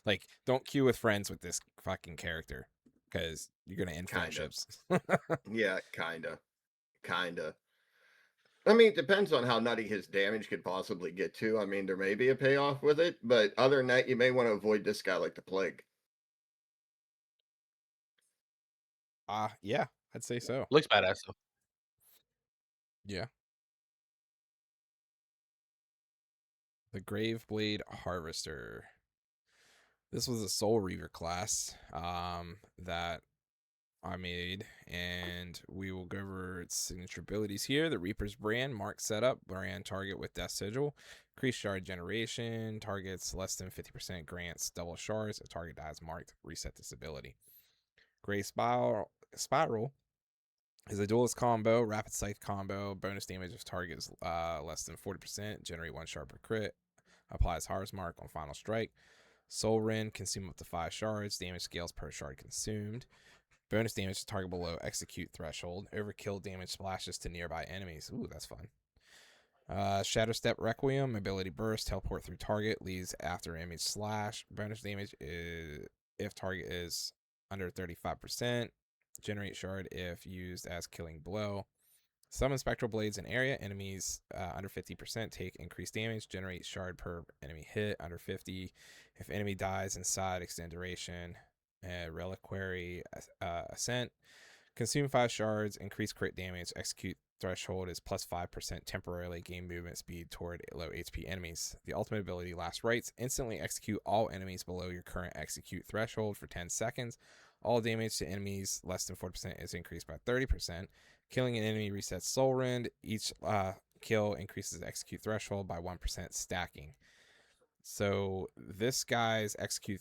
Like, don't queue with friends with this fucking character because you're going to end Kinda. friendships. Yeah, kinda. Kinda. I mean, it depends on how nutty his damage could possibly get to. I mean, there may be a payoff with it, but other than that, you may want to avoid this guy like the plague. Yeah, I'd say so. Looks badass though. Yeah. The Graveblade Harvester. This was a Soul Reaver class that I made, and we will go over its signature abilities here. The Reaper's Brand, mark setup, brand target with death sigil, increased shard generation, targets less than 50% grants double shards, a target dies marked, reset this ability. Gray Spiral is a duelist combo, rapid scythe combo, bonus damage if target is less than 40%, generate 1 shard per crit, applies Harvest Mark on final strike. Soul Rend, consume up to 5 shards, damage scales per shard consumed. Bonus damage to target below execute threshold. Overkill damage splashes to nearby enemies. Ooh, that's fun. Shadow Step Requiem, ability burst, teleport through target, leaves after image slash. Bonus damage is if target is under 35%. Generate shard if used as killing blow. Summon spectral blades in area. Enemies under 50% take increased damage. Generate shard per enemy hit under 50. If enemy dies inside, extend duration. Reliquary Ascent. Consume 5 shards. Increase crit damage. Execute threshold is plus 5% temporarily. Gain movement speed toward low HP enemies. The ultimate ability Last Rites. Instantly execute all enemies below your current execute threshold for 10 seconds. All damage to enemies less than 40% is increased by 30%. Killing an enemy resets Soul Rend. Each kill increases execute threshold by 1% stacking. So this guy's execute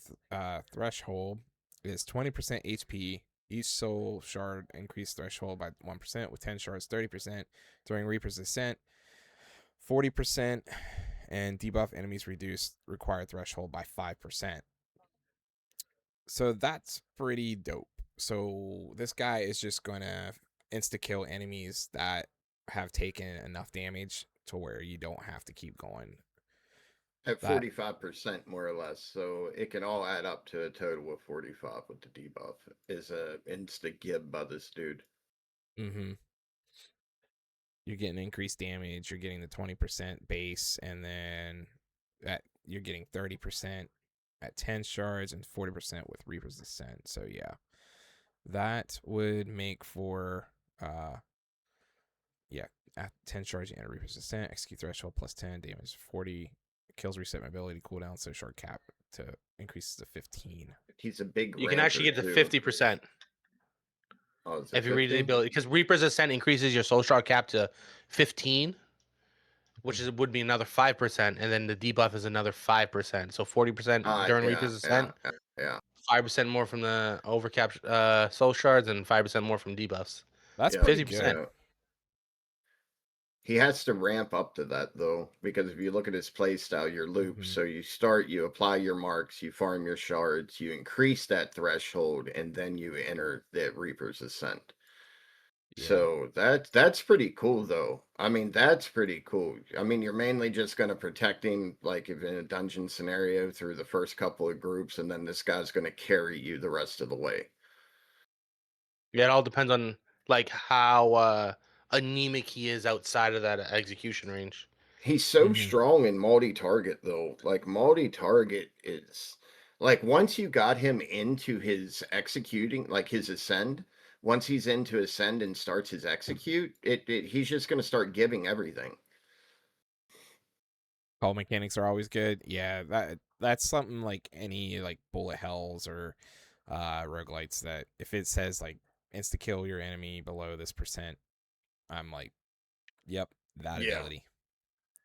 threshold is 20% HP. Each soul shard increased threshold by 1%, with 10 shards 30%. During Reaper's Ascent, 40%, and debuff enemies reduced required threshold by 5%. So that's pretty dope. So this guy is just going to insta-kill enemies that have taken enough damage to where you don't have to keep going. At 45% more or less, so it can all add up to a total of 45 with the debuff. Is a insta-gib by this dude. Mm-hmm. You're getting increased damage, you're getting the 20% base, and then you're getting 30% at 10 shards and 40% with Reaper's Ascent. So yeah, that would make for at 10 shards you enter Reaper's Ascent, execute threshold plus 10, damage 40, kills reset mobility cooldown, so shard cap to increases to 15. He's a big. You can actually get to 50%. Oh, if you read the ability, because Reaper's Ascent increases your soul shard cap to 15, which would be another 5%, and then the debuff is another 5%. So 40% during Reaper's Ascent. Yeah. 5% more from the overcap soul shards, and 5% more from debuffs. That's pretty 50%. Good. He has to ramp up to that though, because if you look at his playstyle, your loops. So you apply your marks, you farm your shards, you increase that threshold, and then you enter the Reaper's Ascent. Yeah. So that's pretty cool though. I mean, that's pretty cool. I mean, you're mainly just going to protect him, like if in a dungeon scenario, through the first couple of groups, and then this guy's going to carry you the rest of the way. Yeah, it all depends on like how anemic he is outside of that execution range. He's so strong in multi-target though. Like multi-target is like once you got him into his executing, like his ascend, once he's into ascend and starts his execute, he's just going to start giving everything. Call mechanics are always good. Yeah, that's something like any like bullet hells or roguelites that if it says like insta kill your enemy below this percent, I'm like, yep, that ability.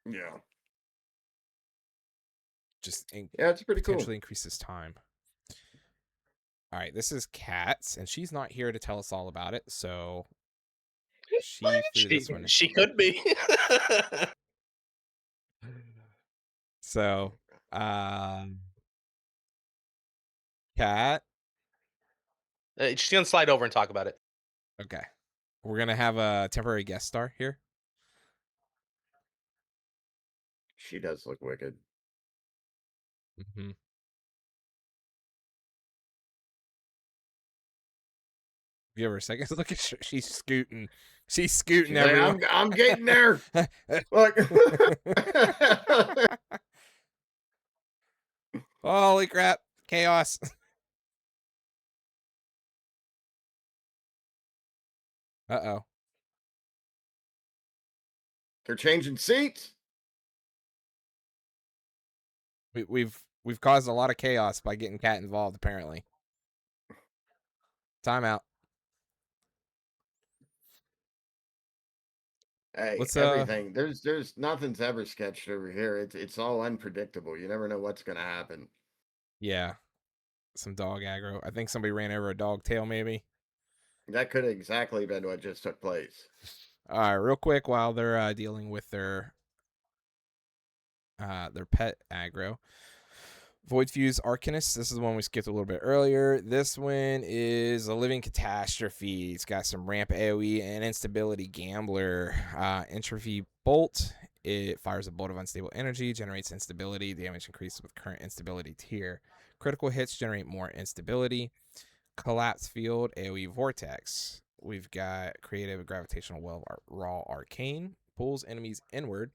Yeah. Just it's pretty potentially cool. Increases time. All right, this is Kat's, and she's not here to tell us all about it, so she threw this one. She could be. So, Kat. She's gonna slide over and talk about it. Okay. We're gonna have a temporary guest star here. She does look wicked. Mm-hmm. Give her a second. Look at her. She's scooting. She's scooting everywhere. Like, I'm getting there. Look. Holy crap. Chaos. Uh-oh. They're changing seats. We've caused a lot of chaos by getting Kat involved, apparently. Timeout. Hey, everything. There's nothing's ever sketched over here. It's all unpredictable. You never know what's gonna happen. Yeah. Some dog aggro. I think somebody ran over a dog tail, maybe. That could have exactly been what just took place. All right, real quick while they're dealing with their pet aggro. Void Fuse Arcanist. This is the one we skipped a little bit earlier. This one is a living catastrophe. It's got some ramp AoE and instability gambler. Entropy Bolt. It fires a bolt of unstable energy, generates instability. Damage increases with current instability tier. Critical hits generate more instability. Collapse field, AoE vortex. We've got creative gravitational well of raw arcane. Pulls enemies inward.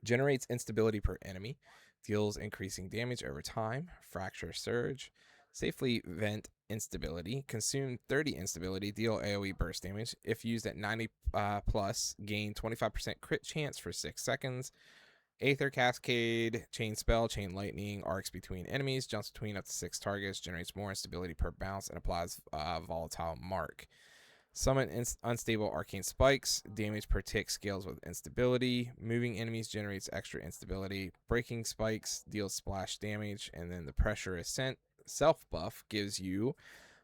Generates instability per enemy. Deals increasing damage over time. Fracture surge. Safely vent instability. Consume 30 instability. Deal AoE burst damage. If used at 90 plus, gain 25% crit chance for 6 seconds. Aether Cascade, Chain Spell, Chain Lightning, arcs between enemies, jumps between up to 6 targets, generates more instability per bounce, and applies volatile mark. Summon unstable arcane spikes, damage per tick scales with instability. Moving enemies generates extra instability. Breaking spikes deals splash damage, and then the pressure ascent self buff gives you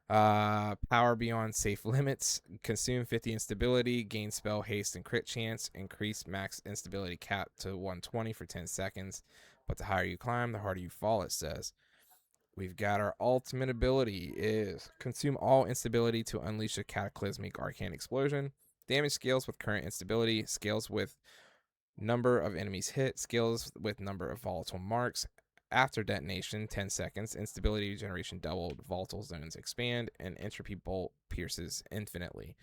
power beyond safe limits, consume 50 instability, gain spell haste and crit chance, increase max instability cap to 120 for 10 seconds. But the higher you climb, the harder you fall, it says. We've got our ultimate ability is consume all instability to unleash a cataclysmic arcane explosion. Damage scales with current instability, scales with number of enemies hit, scales with number of volatile marks. After detonation, 10 seconds, instability generation doubled, volatile zones expand, and entropy bolt pierces infinitely.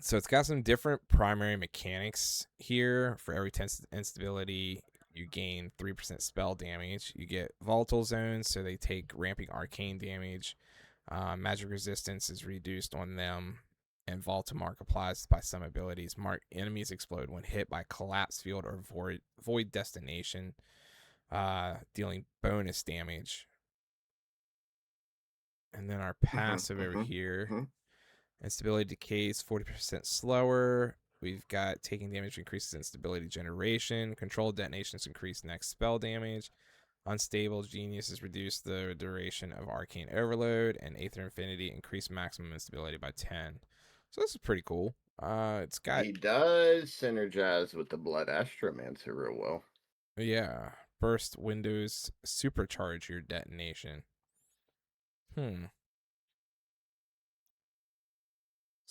So it's got some different primary mechanics here. For every 10 instability, you gain 3% spell damage. You get volatile zones, so they take ramping arcane damage. Magic resistance is reduced on them, and volatile mark applies by some abilities. Mark enemies explode when hit by collapse field or void destination, dealing bonus damage. And then our passive over here, instability decays 40% slower. We've got taking damage increases instability generation. Controlled detonations increase next spell damage. Unstable geniuses reduce the duration of arcane overload, and Aether Infinity increase maximum instability by 10. So this is pretty cool. It's got, He does synergize with the Blood Astromancer real well. yeah, burst windows supercharge your detonation. So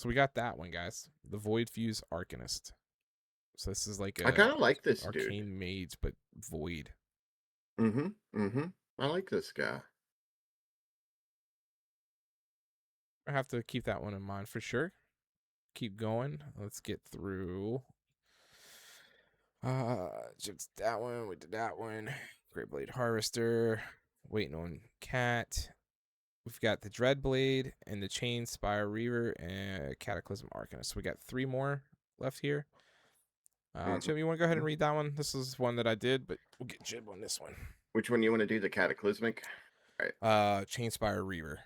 we got that one, guys. The Void Fuse Arcanist. So this is like I kind of like this arcane dude. mage, but void. I like this guy. I have to keep that one in mind for sure. Keep going. Let's get through. Just that one. We did that one. Great Blade Harvester. Waiting on Cat. We've got the Dreadblade and the Chain Spire Reaver and Cataclysm Arcanist. We got 3 more left here. Jim, you want to go ahead and read that one? This is one that I did, but we'll get Jib on this one. Which one you want to do? The Cataclysmic? Right. Chainspire Reaver.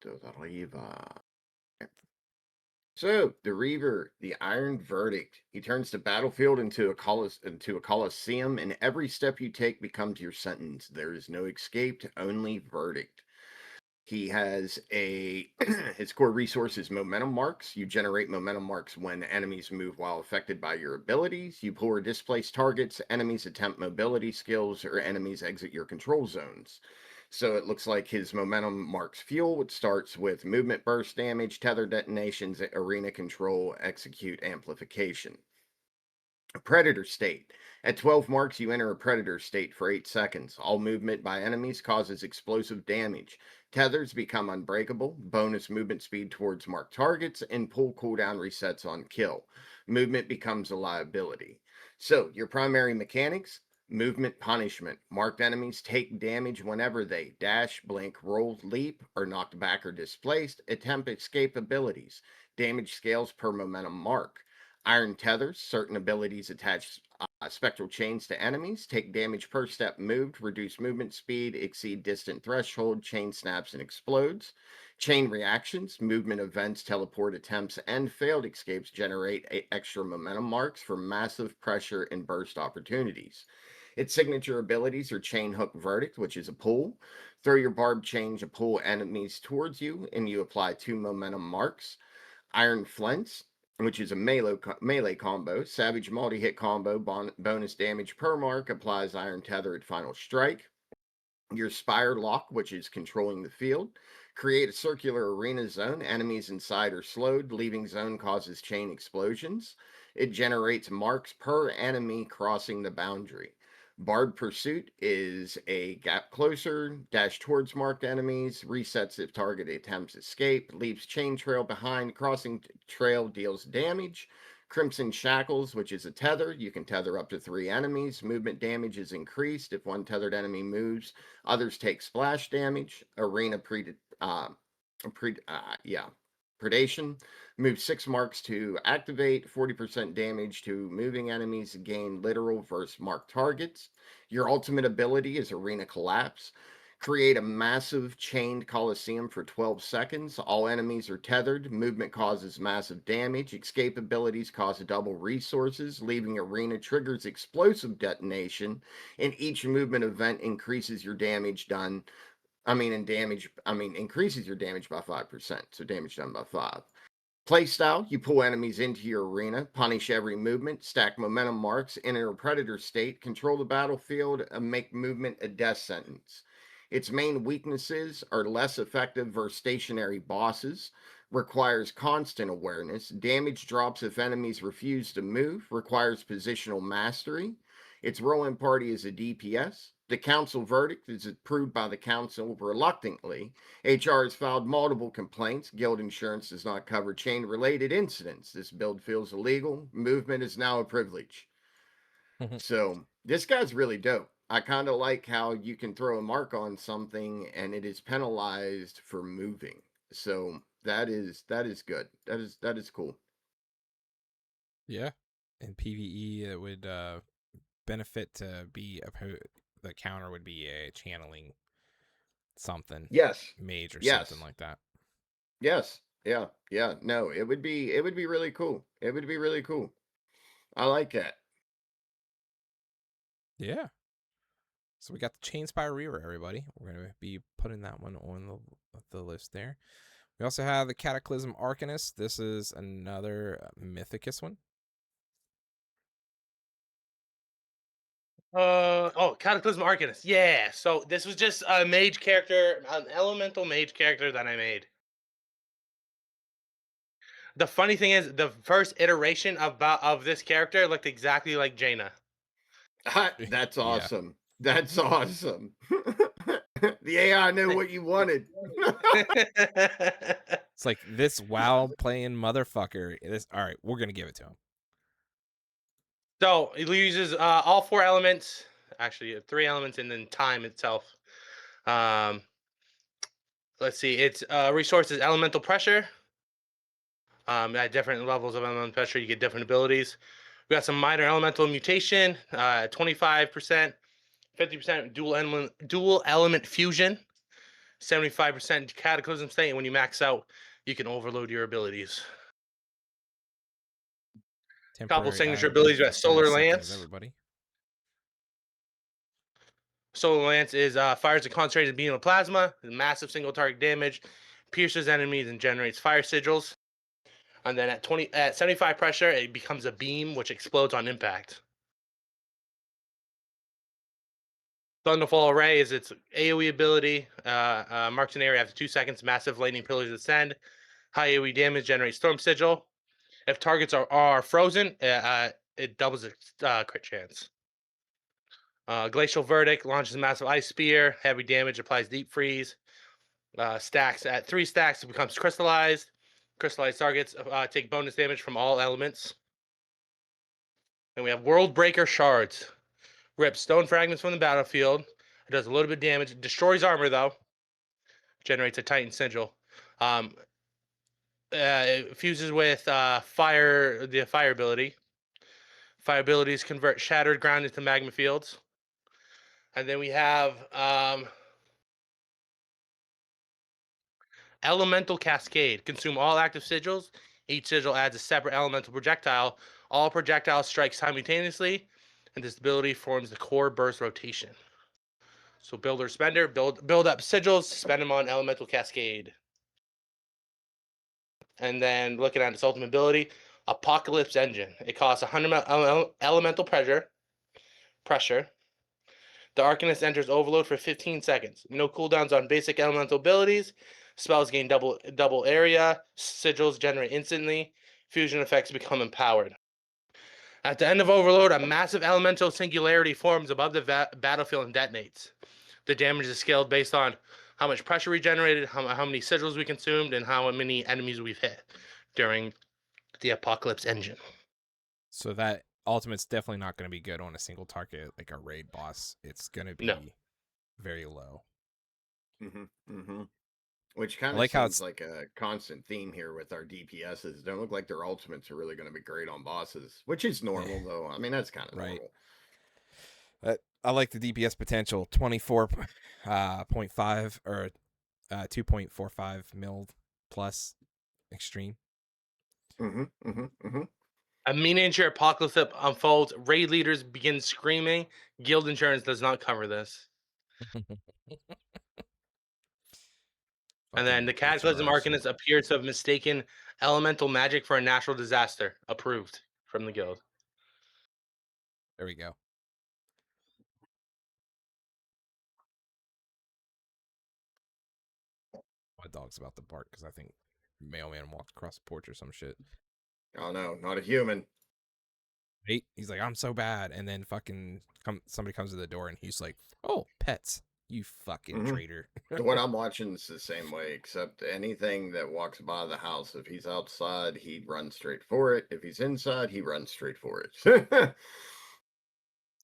The Reaver. So the Reaver, the Iron Verdict. He turns the battlefield into a coliseum, and every step you take becomes your sentence. There is no escape, only verdict. He has his core resource is momentum marks. You generate momentum marks when enemies move while affected by your abilities. You pull or displace targets, enemies attempt mobility skills, or enemies exit your control zones. So it looks like his momentum marks fuel, which starts with movement burst damage, tether detonations, arena control, execute amplification. A predator state. At 12 marks, you enter a predator state for 8 seconds. All movement by enemies causes explosive damage. Tethers become unbreakable. Bonus movement speed towards marked targets, and pull cooldown resets on kill. Movement becomes a liability. So, your primary mechanics: movement punishment. Marked enemies take damage whenever they dash, blink, roll, leap, are knocked back or displaced. Attempt escape abilities. Damage scales per momentum mark. Iron tethers. Certain abilities attach spectral chains to enemies. Take damage per step moved. Reduce movement speed. Exceed distant threshold. Chain snaps and explodes. Chain reactions. Movement events, teleport attempts, and failed escapes generate extra momentum marks for massive pressure and burst opportunities. Its signature abilities are Chain Hook Verdict, which is a pull. Throw your barbed chain to pull enemies towards you, and you apply 2 momentum marks. Iron Flints, which is a melee combo. Savage multi-hit combo, bonus damage per mark, applies Iron Tether at final strike. Your Spire Lock, which is controlling the field. Create a circular arena zone. Enemies inside are slowed. Leaving zone causes chain explosions. It generates marks per enemy crossing the boundary. Barred Pursuit is a gap closer, dash towards marked enemies, resets if target attempts escape, leaves chain trail behind, crossing trail deals damage. Crimson Shackles, which is a tether. You can tether up to 3 enemies. Movement damage is increased if one tethered enemy moves. Others take splash damage. Arena Predation. Move 6 marks to activate. 40% damage to moving enemies. Gain literal versus marked targets. Your ultimate ability is Arena Collapse. Create a massive chained coliseum for 12 seconds. All enemies are tethered. Movement causes massive damage. Escape abilities cause double resources. Leaving arena triggers explosive detonation. And each movement event increases your damage done. Increases your damage by 5%. So damage done by 5. Playstyle, you pull enemies into your arena, punish every movement, stack momentum marks, enter a predator state, control the battlefield, and make movement a death sentence. Its main weaknesses are less effective versus stationary bosses, requires constant awareness, damage drops if enemies refuse to move, requires positional mastery. Its rolling party is a DPS. The council verdict is approved by the council reluctantly. HR has filed multiple complaints. Guild insurance does not cover chain related incidents. This build feels illegal. Movement is now a privilege. So this guy's really dope. I kind of like how you can throw a mark on something and it is penalized for moving. So that is good. That is cool. Yeah. In PvE, it would benefit to be the counter would be a channeling something. Yes. Mage or Yes. something like that. Yes. Yeah. Yeah. No, it would be really cool. It would be really cool. I like that. Yeah. So we got the Chainspire Reaver, everybody. We're going to be putting that one on the list there. We also have the Cataclysm Arcanist. This is another Mythicus one. Cataclysm Arcanist. Yeah. So this was just a mage character, an elemental mage character that I made. The funny thing is, the first iteration of this character looked exactly like Jaina. That's Yeah. awesome. That's awesome. The AI knew what you wanted. It's like this WoW playing motherfucker. All right, we're gonna give it to him. So it uses all 4 elements, actually 3 elements, and then time itself. Let's see. Its resources: elemental pressure. At different levels of elemental pressure, you get different abilities. We got some minor elemental mutation, 25%, 50% dual element fusion, 75% cataclysm state. And when you max out, you can overload your abilities. Couple Temporary signature abilities. You got 30 Solar seconds, Lance. everybody. Solar Lance is fires a concentrated beam of plasma, massive single target damage, pierces enemies, and generates fire sigils. And then at 75 pressure, it becomes a beam which explodes on impact. Thunderfall Array is its AoE ability. Marks an area after 2 seconds. Massive lightning pillars ascend. High AoE damage generates Storm Sigil. If targets are frozen, it doubles its crit chance. Glacial Verdict launches a massive ice spear. Heavy damage applies deep freeze. Stacks at 3 stacks, it becomes crystallized. Crystallized targets take bonus damage from all elements. And we have World Breaker Shards. Rips stone fragments from the battlefield. It does a little bit of damage. It destroys armor, though. Generates a Titan Sigil. It fuses with fire, the fire ability. Fire abilities convert shattered ground into magma fields. And then we have Elemental Cascade. Consume all active sigils. Each sigil adds a separate elemental projectile. All projectiles strike simultaneously, and this ability forms the core burst rotation. So builder spender, build up sigils, spend them on Elemental Cascade. And then looking at its ultimate ability, Apocalypse Engine. It costs 100 elemental pressure. The Arcanist enters Overload for 15 seconds. No cooldowns on basic elemental abilities. Spells gain double area. Sigils generate instantly. Fusion effects become empowered. At the end of Overload, a massive elemental singularity forms above the battlefield and detonates. The damage is scaled based on how much pressure we generated, how many sigils we consumed, and how many enemies we've hit during the Apocalypse engine. So that ultimate's definitely not going to be good on a single target like a raid boss. It's going to be No. very low. Which kind I of like how seems it's like a constant theme here with our DPSs. Don't look like their ultimates are really going to be great on bosses, which is normal though. I mean, that's kind of right. normal. I like the DPS potential 24.5 or 2.45 mil plus extreme. A miniature apocalypse unfolds. Raid leaders begin screaming. Guild insurance does not cover this. And then the Cataclysm Arcanist appears to have mistaken elemental magic for a natural disaster. Approved from the guild. There we go. My dog's about to bark because I think mailman walked across the porch or some shit. Oh no, not a human. He's like, I'm so bad, and then fucking somebody comes to the door and he's like, oh, pets, you fucking traitor. The one I'm watching is the same way, except anything that walks by the house, if he's outside, he runs straight for it. If he's inside, he runs straight for it.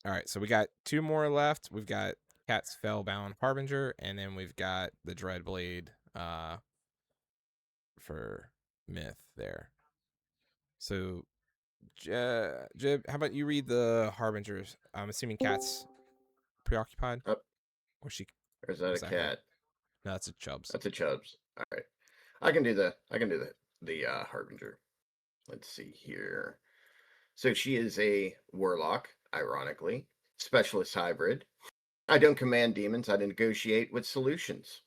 All right, so we got 2 more left. We've got Cat's Fellbound Harbinger, and then we've got the Dreadblade for Myth there. So, Jib, how about you read the Harbingers? I'm assuming Cat's preoccupied? Or she... Or is that a cat? No, that's a Chubbs. That's a Chubbs. All right. I can do the Harbinger. Let's see here. So she is a warlock, ironically, specialist hybrid. I don't command demons, I negotiate with solutions.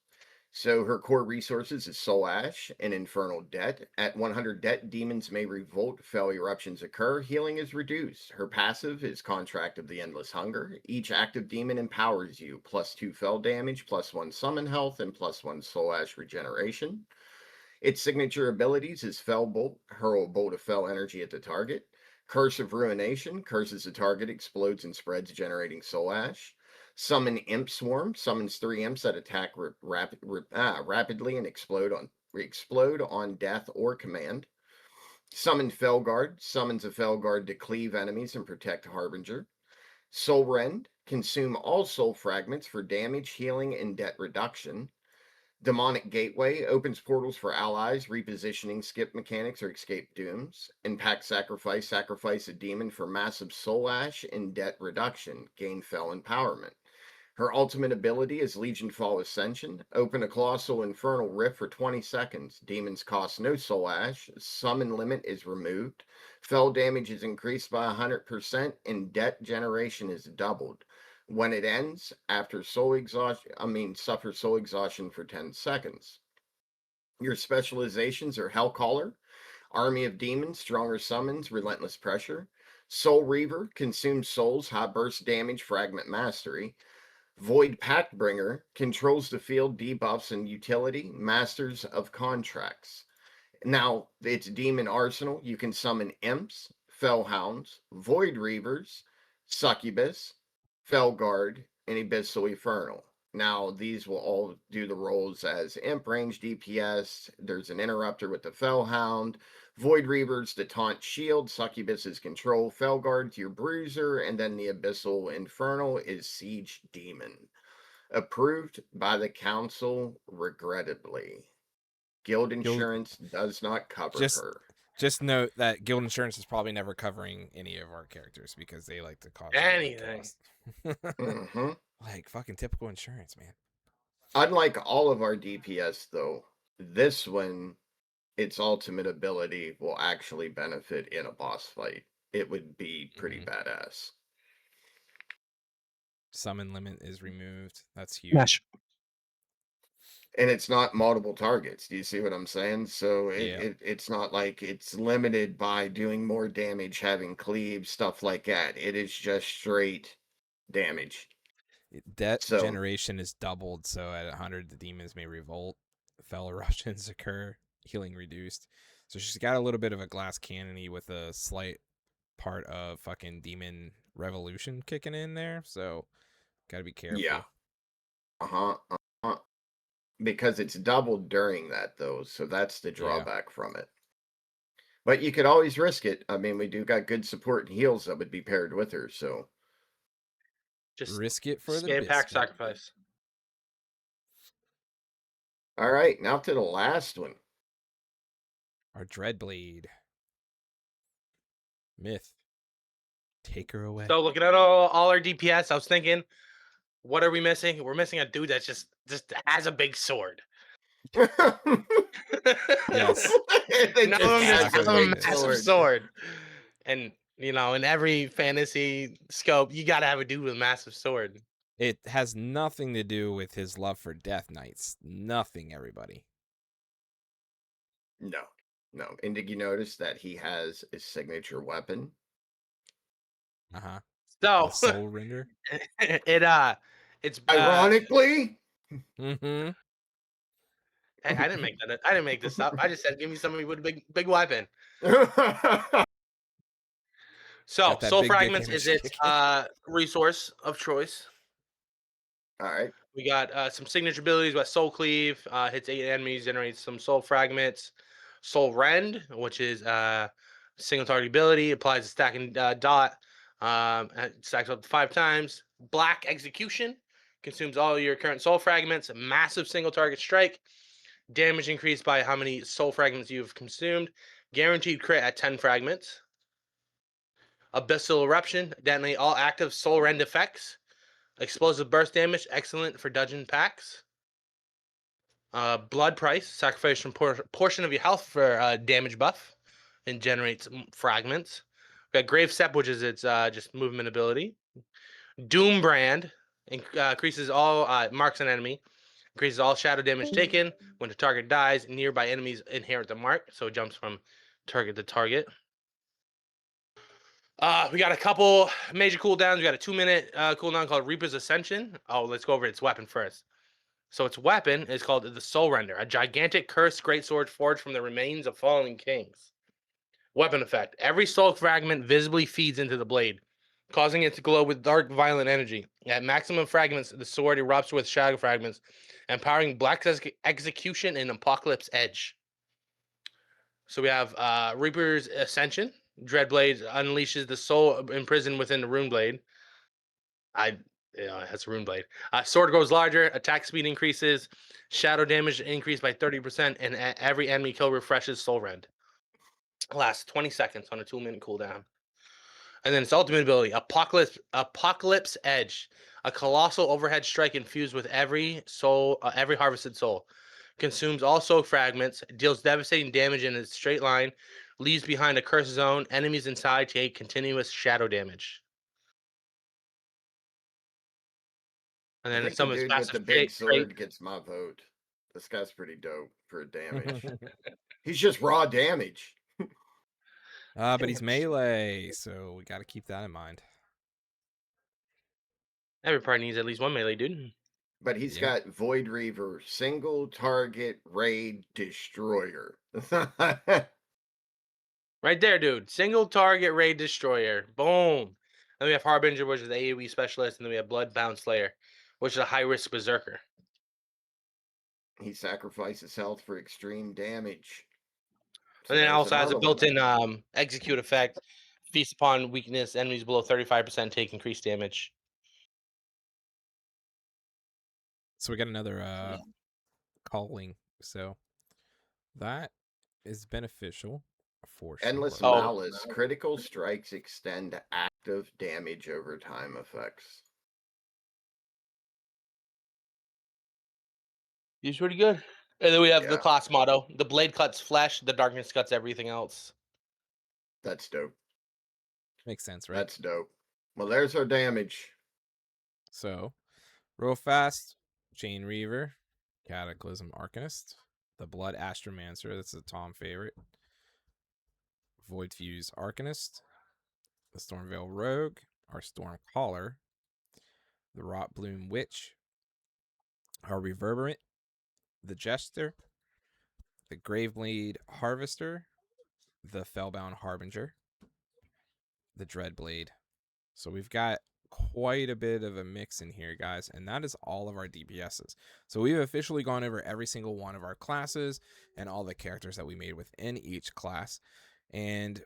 So her core resources is Soul Ash and Infernal Debt. At 100 debt, demons may revolt, fell eruptions occur, healing is reduced. Her passive is Contract of the Endless Hunger. Each active demon empowers you, +2 fell damage, +1 summon health, and +1 Soul Ash regeneration. Its signature abilities is Fell Bolt, hurl a bolt of fell energy at the target. Curse of Ruination, curses the target, explodes and spreads, generating Soul Ash. Summon Imp Swarm, summons 3 imps that attack rapidly and explode on death or command. Summon Felguard, summons a Felguard to cleave enemies and protect Harbinger. Soul Rend, consume all soul fragments for damage, healing, and debt reduction. Demonic Gateway opens portals for allies, repositioning skip mechanics or escape dooms. Impact Sacrifice, sacrifice a demon for massive soul ash and debt reduction, gain fell empowerment. Her ultimate ability is Legion Fall Ascension. Open a Colossal Infernal Rift for 20 seconds. Demons cost no soul ash. Summon limit is removed. Fell damage is increased by 100% and debt generation is doubled. When it ends, after suffer soul exhaustion for 10 seconds. Your specializations are Hellcaller, Army of Demons, Stronger Summons, Relentless Pressure. Soul Reaver, consumes souls, high burst damage, fragment mastery. Void Packbringer, controls the field, debuffs, and utility, Masters of Contracts. Now, it's Demon Arsenal. You can summon Imps, Fellhounds, Void Reavers, Succubus, Felguard, and Abyssal Infernal. Now, these will all do the roles as Imp range DPS. There's an Interrupter with the Fellhound. Void Reavers, the Taunt Shield. Succubus is Control. Felguard's your Bruiser. And then the Abyssal Infernal is Siege Demon. Approved by the Council, regrettably. Guild insurance does not cover her. Just note that guild insurance is probably never covering any of our characters because they like to cause anything. Like fucking typical insurance, man. Unlike all of our DPS, though, this one, its ultimate ability will actually benefit in a boss fight. It would be pretty badass. Summon limit is removed. That's huge. And it's not multiple targets. Do you see what I'm saying? So it's not like it's limited by doing more damage, having cleave, stuff like that. It is just straight damage. Debt So- generation is doubled, so at 100 the demons may revolt. Fellow Russians occur, healing reduced. So she's got a little bit of a glass cannony with a slight part of fucking demon revolution kicking in there. So gotta be careful. Yeah. Because it's doubled during that though, so that's the drawback from it. But you could always risk it. I mean, we do got good support and heals that would be paired with her, so Just risk it for the spam pack biscuit. sacrifice. all right, now to the last one. Our Dreadblade. Myth. Take her away. So looking at all our DPS, I was thinking, what are we missing? We're missing a dude that's just has a big sword. Yes. They None just of them just has a have a big massive sword. And in every fantasy scope, you gotta have a dude with a massive sword. It has nothing to do with his love for Death Knights. Nothing, everybody. No. And did you notice that he has a signature weapon? Uh-huh. So The Soul Render. it's Ironically. Mm-hmm. Hey, I didn't make that. I didn't make this up. I just said, give me somebody with a big weapon. So, Got that soul big dick fragments is image its kicking. resource of choice. All right. We got some signature abilities. We got Soul Cleave, hits 8 enemies, generates some soul fragments. Soul Rend, which is single target ability, applies a stacking dot, and stacks up to 5 times. Black Execution consumes all your current soul fragments. Massive single target strike, damage increased by how many soul fragments you've consumed. Guaranteed crit at 10 fragments. Abyssal Eruption, detonate all active soul rend effects. Explosive burst damage, excellent for dungeon packs. Blood Price, sacrifice some portion of your health for damage buff and generates fragments. We got Grave Step, which is its just movement ability. Doom Brand increases all marks an enemy, increases all shadow damage taken when the target dies. Nearby enemies inherit the mark, so it jumps from target to target. We got a couple major cooldowns. We got a 2-minute cooldown called Reaper's Ascension. Oh, let's go over its weapon first. So its weapon is called the Soul Render, a gigantic cursed greatsword forged from the remains of fallen kings. Weapon effect. Every soul fragment visibly feeds into the blade, causing it to glow with dark, violent energy. At maximum fragments, the sword erupts with shadow fragments, empowering Black Execution and Apocalypse Edge. So we have Reaper's Ascension. Dreadblade unleashes the soul imprisoned within the rune blade. That's a rune blade. Sword grows larger, attack speed increases, shadow damage increased by 30%, and every enemy kill refreshes soul rend. Lasts 20 seconds on a 2-minute cooldown. And then its ultimate ability, Apocalypse Edge, a colossal overhead strike infused with every harvested soul. Consumes all soul fragments, deals devastating damage in a straight line, leaves behind a curse zone. Enemies inside take continuous shadow damage. And I then think some the of its dude with massive the big trait. sword gets my vote. This guy's pretty dope for damage. He's just raw damage. But he's melee, so we got to keep that in mind. Every party needs at least one melee, dude. But he's got Void Reaver, single target raid destroyer. Right there, dude. Single target raid destroyer. Boom. Then we have Harbinger, which is the AoE specialist, and then we have Bloodbound Slayer, which is a high risk berserker. He sacrifices health for extreme damage. And then it also has a another one. built-in execute effect. Feast upon weakness, enemies below 35% take increased damage. So we got another calling. So that is beneficial for Endless sure. Malice. Critical strikes extend active damage over time effects. He's pretty good. And then we have the Yeah. class motto. The blade cuts flesh, the darkness cuts everything else. That's dope. Makes sense, right? That's dope. Well, there's our damage. So, real fast, Chain Reaver, Cataclysm Arcanist, the Blood Astromancer, that's a Tom favorite, Void Fuse Arcanist, the Stormveil Rogue, our Storm Caller, the Rot Bloom Witch, our Reverberant, the Jester, the Graveblade Harvester, the Fellbound Harbinger, the Dreadblade. So we've got quite a bit of a mix in here, guys, and that is all of our DPSs. So we've officially gone over every single one of our classes and all the characters that we made within each class, and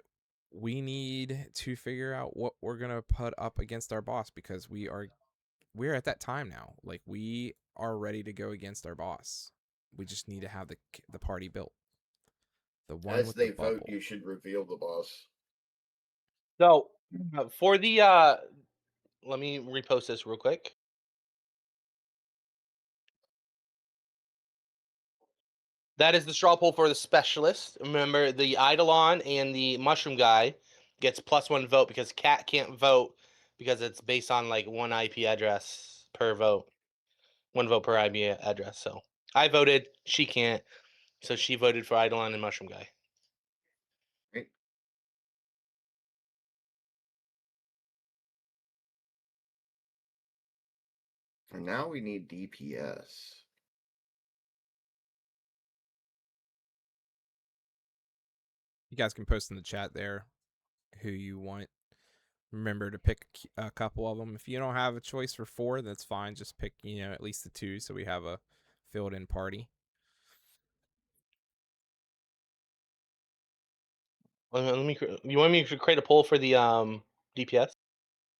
we need to figure out what we're gonna put up against our boss, because we're at that time now. Like, we are ready to go against our boss. We just need to have the party built. The one As with they the vote, bubble. you should reveal the boss. So for the let me repost this real quick. That is the straw poll for the specialist. Remember, the Eidolon and the mushroom guy gets +1 vote because Cat can't vote because it's based on like one IP address per vote. 1 vote per IP address. So I voted, she can't. So she voted for Eidolon and mushroom guy. Right? And now we need DPS. You guys can post in the chat there who you want. Remember to pick a couple of them. If you don't have a choice for 4, that's fine. Just pick, at least the 2 so we have a filled-in party. You want me to create a poll for the DPS?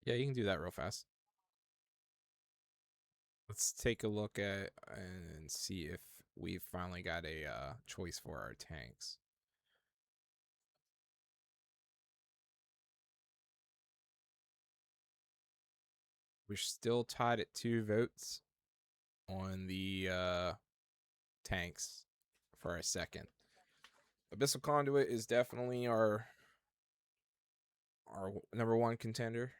Yeah, you can do that real fast. Let's take a look at and see if we've finally got a choice for our tanks. We're still tied at 2 votes on the tanks for our second. Abyssal Conduit is definitely our number 1 contender.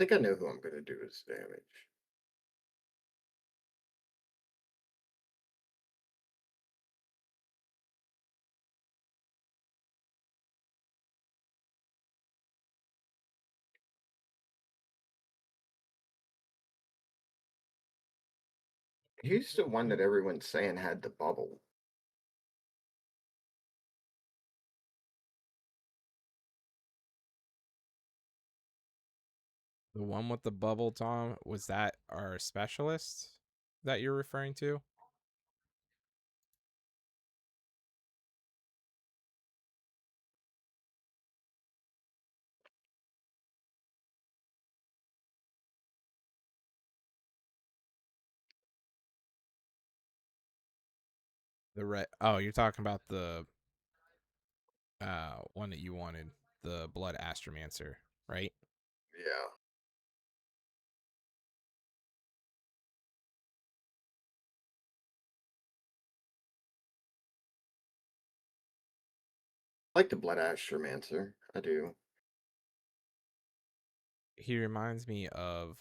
I think I know who I'm going to do as damage. Who's the one that everyone's saying had the bubble? The one with the bubble, Tom, was that our specialist that you're referring to? The red. Oh, you're talking about the one that you wanted, the Blood Astromancer, right? Yeah. I like the Blood Astromancer. I do. He reminds me of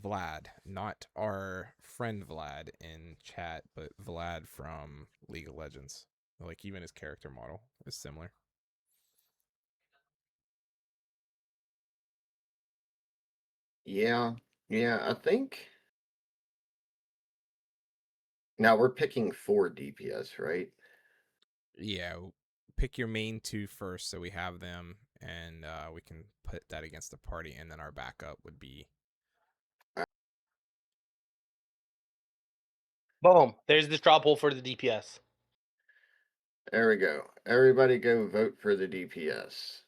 Vlad, not our friend Vlad in chat, but Vlad from League of Legends. Like, even his character model is similar. Yeah. Yeah, I think. Now we're picking 4 DPS, right? Yeah, pick your main 2 first so we have them, and we can put that against the party, and then our backup would be... Boom. There's the straw poll for the DPS. There we go. Everybody go vote for the DPS.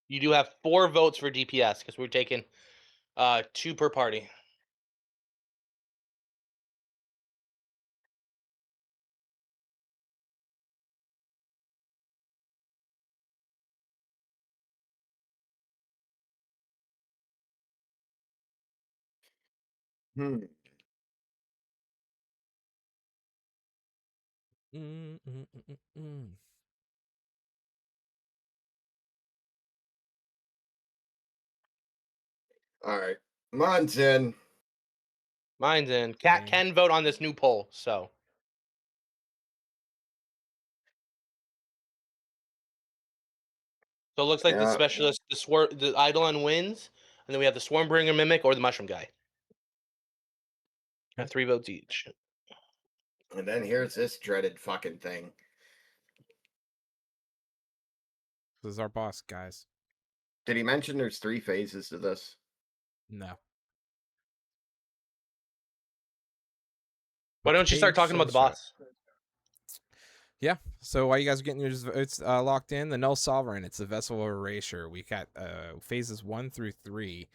You do have 4 votes for DPS because we're taking 2 per party. Hmm. All right. Mine's in. Mine's in. Cat Dang. can vote on this new poll, so. So it looks like the Yeah. specialist, the Eidolon wins, and then we have the Swarmbringer Mimic or the Mushroom Guy. Have 3 votes each. And then here's this dreaded fucking thing. This is our boss, guys. Did he mention there's 3 phases to this? No. Why don't you start talking about the boss? Yeah. So while you guys are getting your votes locked in, the Null Sovereign, it's the Vessel of Erasure. We got phases 1 through 3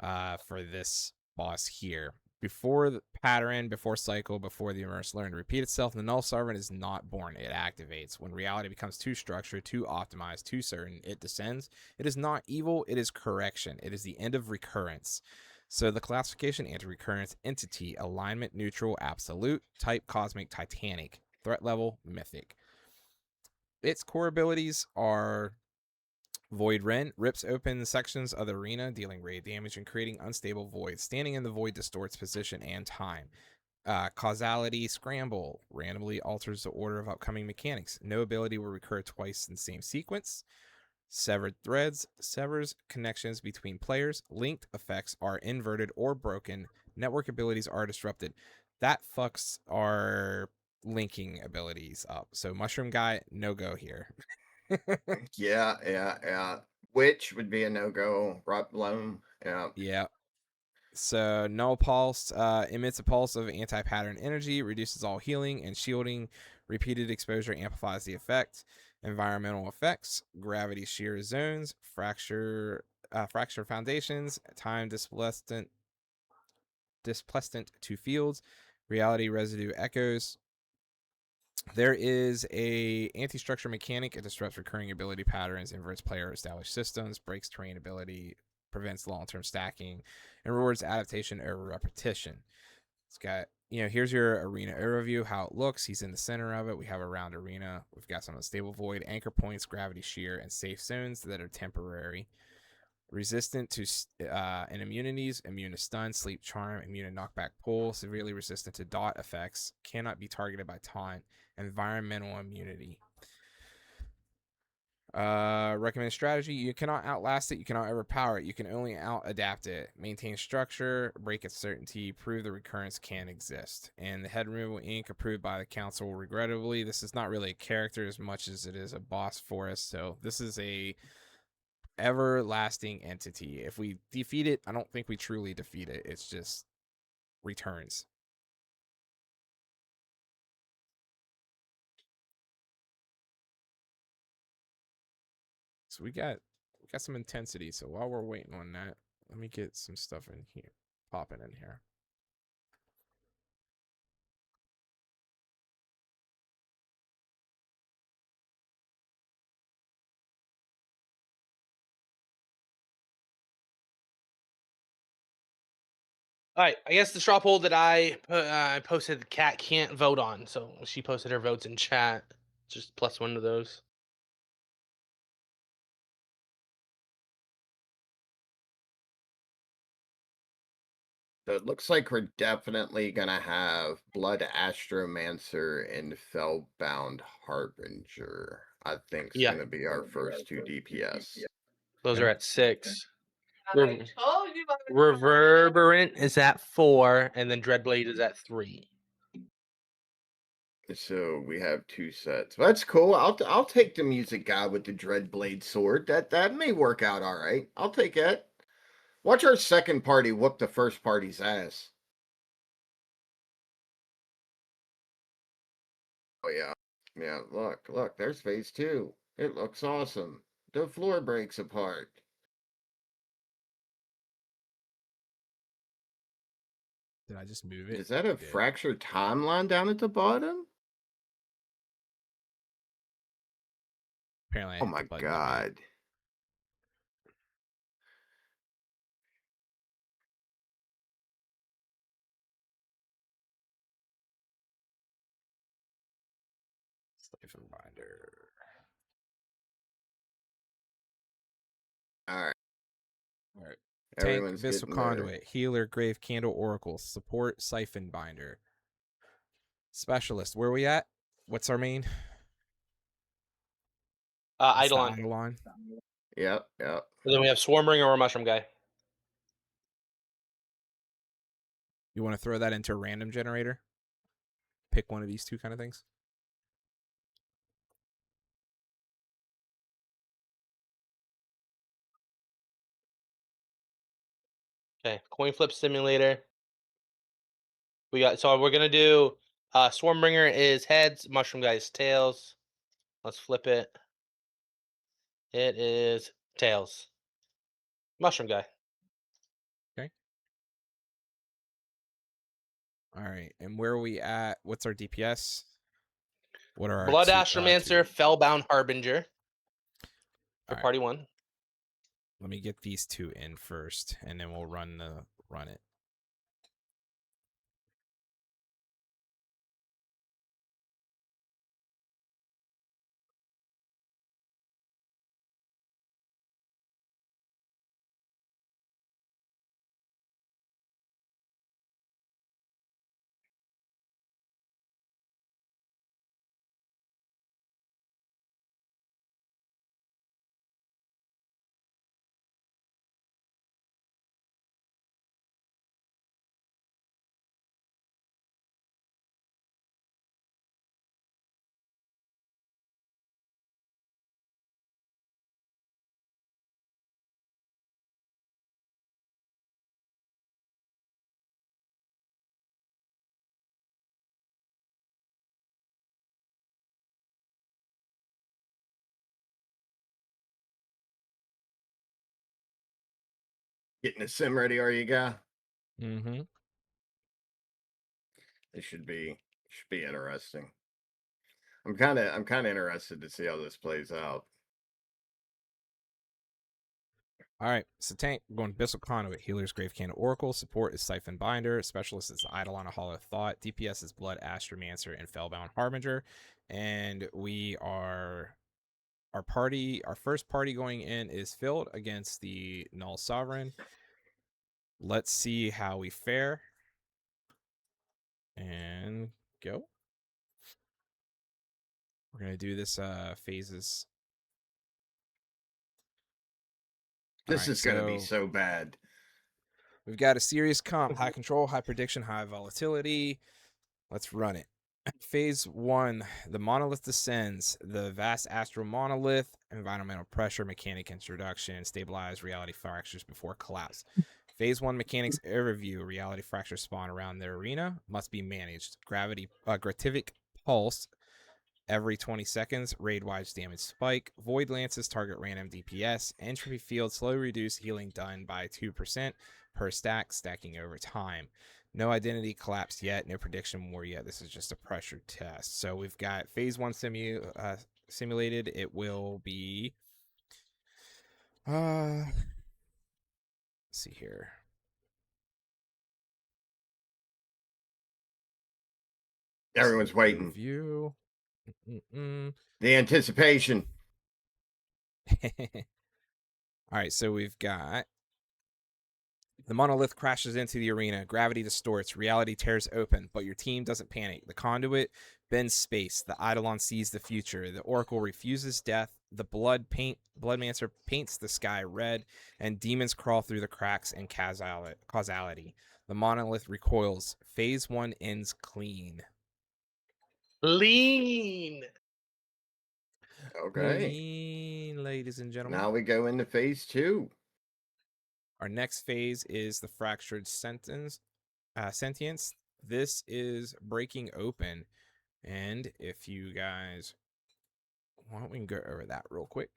for this boss here. Before the pattern, before cycle, before the immerse learn to repeat itself, the Null Sovereign is not born. It activates. When reality becomes too structured, too optimized, too certain, it descends. It is not evil, it is correction. It is the end of recurrence. So the classification: anti-recurrence, entity, alignment, neutral, absolute, type, cosmic, titanic, threat level, mythic. Its core abilities are Void Rend, rips open sections of the arena, dealing radiant damage and creating unstable voids. Standing in the void distorts position and time. Causality, Scramble, randomly alters the order of upcoming mechanics. No ability will recur twice in the same sequence. Severed Threads, severs connections between players. Linked effects are inverted or broken. Network abilities are disrupted. That fucks our linking abilities up. So Mushroom Guy, no go here. Yeah. Witch would be a no-go. Rot Bloom. Yeah. Yeah. So Null Pulse emits a pulse of anti-pattern energy, reduces all healing and shielding. Repeated exposure amplifies the effect. Environmental effects: gravity shear zones, fracture foundations, time displacement to fields, reality residue echoes. There is a anti-structure mechanic. It disrupts recurring ability patterns, inverts player established systems, breaks terrain ability, prevents long-term stacking, and rewards adaptation over repetition. It's got, here's your arena overview, how it looks. He's in the center of it. We have a round arena. We've got some unstable void, anchor points, gravity shear, and safe zones that are temporary. Resistant to and immunities: immune to stun, sleep charm, immune to knockback pull, severely resistant to dot effects, cannot be targeted by taunt, environmental immunity. Recommended strategy: you cannot outlast it, you cannot overpower it, you can only out adapt it. Maintain structure, break its certainty, prove the recurrence can exist. And the head removal ink approved by the council. Regrettably, this is not really a character as much as it is a boss for us, so this is a everlasting entity. If we defeat it, I don't think we truly defeat it. It's just returns. So we got some intensity. So while we're waiting on that, let me get some stuff in here, popping in here. All right, I guess the straw poll that I posted, Cat can't vote on, so she posted her votes in chat. Just +1 to those. So it looks like we're definitely gonna have Blood Astromancer and Fellbound Harbinger. I think it's Yeah. gonna be our first 2 DPS. Those Yeah. are at 6. Reverberant is at 4, and then Dreadblade is at 3. So we have 2 sets. That's cool. I'll take the music guy with the Dreadblade sword. That may work out all right. I'll take it. Watch our second party whoop the first party's ass. Oh yeah. Yeah, look, there's phase 2. It looks awesome. The floor breaks apart. Did I just move it? Is that a fractured timeline down at the bottom? Apparently I Oh hit my the button. god. Slave and binder. All right. All right. Tank, Everyone's Abyssal getting their... Conduit, Healer, Gravecandle Oracle, Support, Siphon Binder. Specialist, where are we at? What's our main? It's the Eidolon. Eidolon. Yep. And then we have Swarmbringer or Mushroom Guy. You want to throw that into a random generator? Pick one of these two kind of things. Okay, coin flip simulator. We got, so we're gonna do Swarmbringer is heads, Mushroom Guy is tails. Let's flip it. It is tails. Mushroom Guy. Okay. All right, and where are we at? What's our DPS? What are our Blood two, Astromancer, Fellbound Harbinger. For All right. party 1. Let me get these two in first, and then we'll run it. Getting the sim ready, are you, guy? Mm-hmm. This should be interesting. I'm kind of interested to see how this plays out. All right, so Tank, we're going Abyssal Conduit, Healer's Gravecandle Oracle, Support is Siphon Binder, Specialist is Eidolon of Hollow Thought, DPS is Blood Astromancer and Fellbound Harbinger, and we are our first party going in is filled against the Null Sovereign. Let's see how we fare. And go. We're gonna do this phases. This is gonna be so bad. We've got a serious comp, high control, high prediction, high volatility. Let's run it. Phase 1, the monolith descends. The vast astral monolith, environmental pressure, mechanic introduction, stabilize reality fractures before collapse. Phase 1 mechanics overview, reality fractures spawn around the arena, must be managed. Gratific pulse every 20 seconds, raid-wise damage spike, void lances target random DPS, entropy field slow reduce healing done by 2% per stack, stacking over time. No identity collapsed yet, no prediction war yet. This is just a pressure test. So we've got phase 1 simulated. It will be let's see here. Everyone's waiting. Review. The anticipation. All right, so we've got the monolith crashes into the arena. Gravity distorts. Reality tears open, but your team doesn't panic. The conduit bends space. The Eidolon sees the future. The Oracle refuses death. The Bloodmancer paints the sky red, and demons crawl through the cracks in causality. The monolith recoils. Phase 1 ends clean. Lean. Okay. Lean, ladies and gentlemen. Now we go into phase 2. Our next phase is the fractured sentience. This is breaking open. And if you guys want, we can go over that real quick.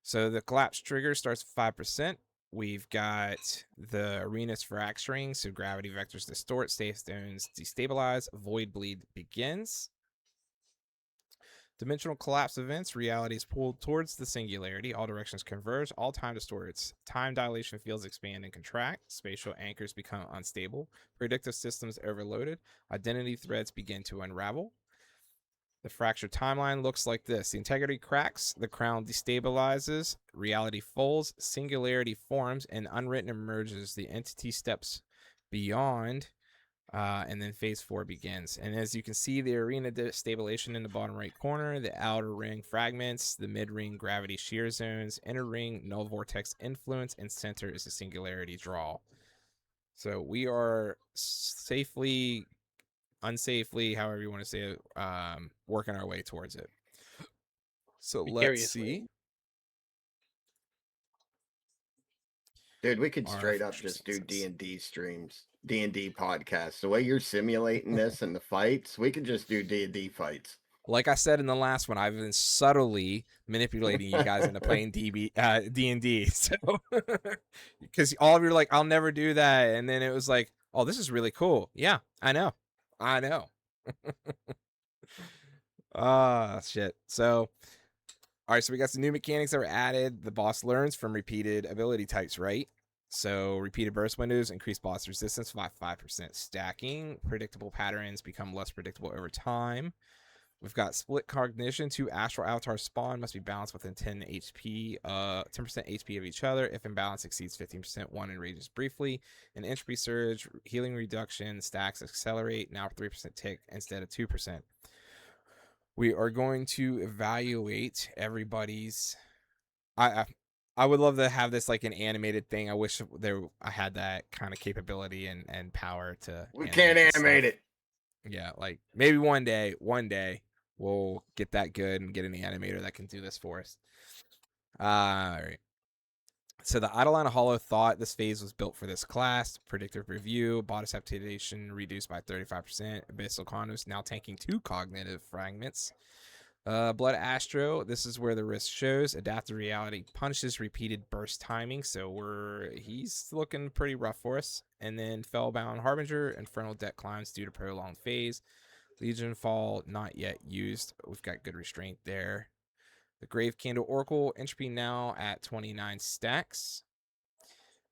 So the collapse trigger starts at 5%. We've got the arena's fracturing. So gravity vectors distort, save stones destabilize, void bleed begins. Dimensional collapse events, reality is pulled towards the singularity, all directions converge, all time distorts, time dilation fields expand and contract, spatial anchors become unstable, predictive systems overloaded, identity threads begin to unravel. The fractured timeline looks like this. The integrity cracks, the crown destabilizes, reality folds, singularity forms, and unwritten emerges. The entity steps beyond, and then phase 4 begins. And as you can see, the arena destabilization in the bottom right corner, the outer ring fragments, the mid ring gravity shear zones, inner ring null vortex influence, and center is the singularity draw. So we are safely, unsafely, however you want to say it, working our way towards it. So let's see. Dude, we could Our straight up future just do success. D&D streams, D&D podcasts. The way you're simulating this and the fights, we could just do D&D fights. Like I said in the last one, I've been subtly manipulating you guys into playing D&D. So, because all of you are like, I'll never do that. And then it was like, oh, this is really cool. Yeah, I know. Shit. So, all right, so we got some new mechanics that were added. The boss learns from repeated ability types, right? So repeated burst windows increase boss resistance by 5% stacking. Predictable patterns become less predictable over time. We've got split cognition. 2 astral avatars spawn must be balanced within 10 HP, 10% HP of each other. If imbalance exceeds 15%, one enrages briefly. An entropy surge, healing reduction, stacks accelerate, now 3% tick instead of 2%. We are going to evaluate everybody's. I would love to have this like an animated thing. I wish I had that kind of capability and power to. We can't animate it. Yeah, like maybe one day we'll get that good and get an animator that can do this for us. All right. So the Eidolon of Hollow Thought, this phase was built for this class. Predictive review, bodice activation reduced by 35%. Abyssal Conduit now tanking 2 cognitive fragments. Blood Astro, this is where the risk shows. Adaptive reality punishes repeated burst timing, so he's looking pretty rough for us. And then Fellbound Harbinger, Infernal Debt climbs due to prolonged phase. Legion Fall not yet used. We've got good restraint there. The Gravecandle Oracle, entropy now at 29 stacks.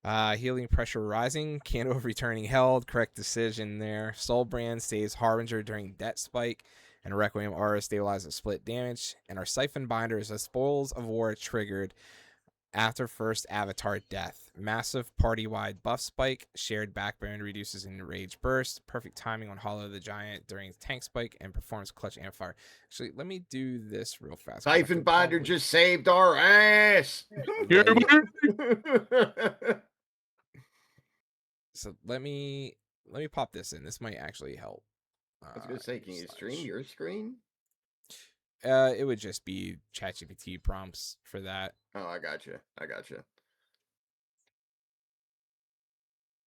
Healing pressure rising, candle of returning held, correct decision there. Soulbrand stays Harbinger during debt spike, and Requiem Aura stabilizes split damage. And our Siphon Binder is a Spoils of War triggered after first avatar death. Massive party-wide buff spike, shared backbone reduces in rage burst, perfect timing on Hollow the Giant during tank spike, and performs clutch amplifier. Actually, let me do this real fast. Siphon Binder just saved our ass. So let me pop this in. This might actually help. I was gonna say, can you stream your screen? It would just be ChatGPT prompts for that. Oh, I gotcha.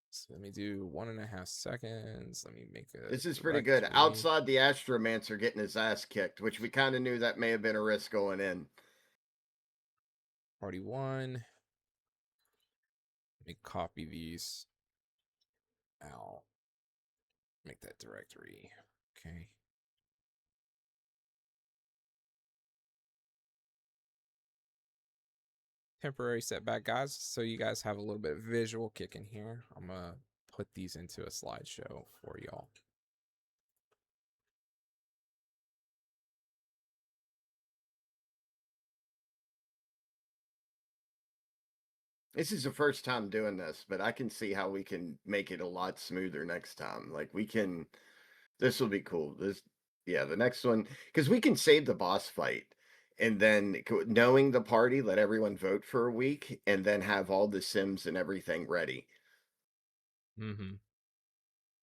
So let me do 1.5 seconds. Let me make it. This is pretty good. Outside, the Astromancer getting his ass kicked, which we kind of knew that may have been a risk going in. Party 1. Let me copy these out. Make that directory. Okay. Temporary setback, guys, so you guys have a little bit of visual kick in here. I'm gonna put these into a slideshow for y'all. This is the first time doing this, but I can see how we can make it a lot smoother next time. Like this will be cool. The next one, because we can save the boss fight. And then knowing the party, let everyone vote for a week, and then have all the sims and everything ready. Mm-hmm.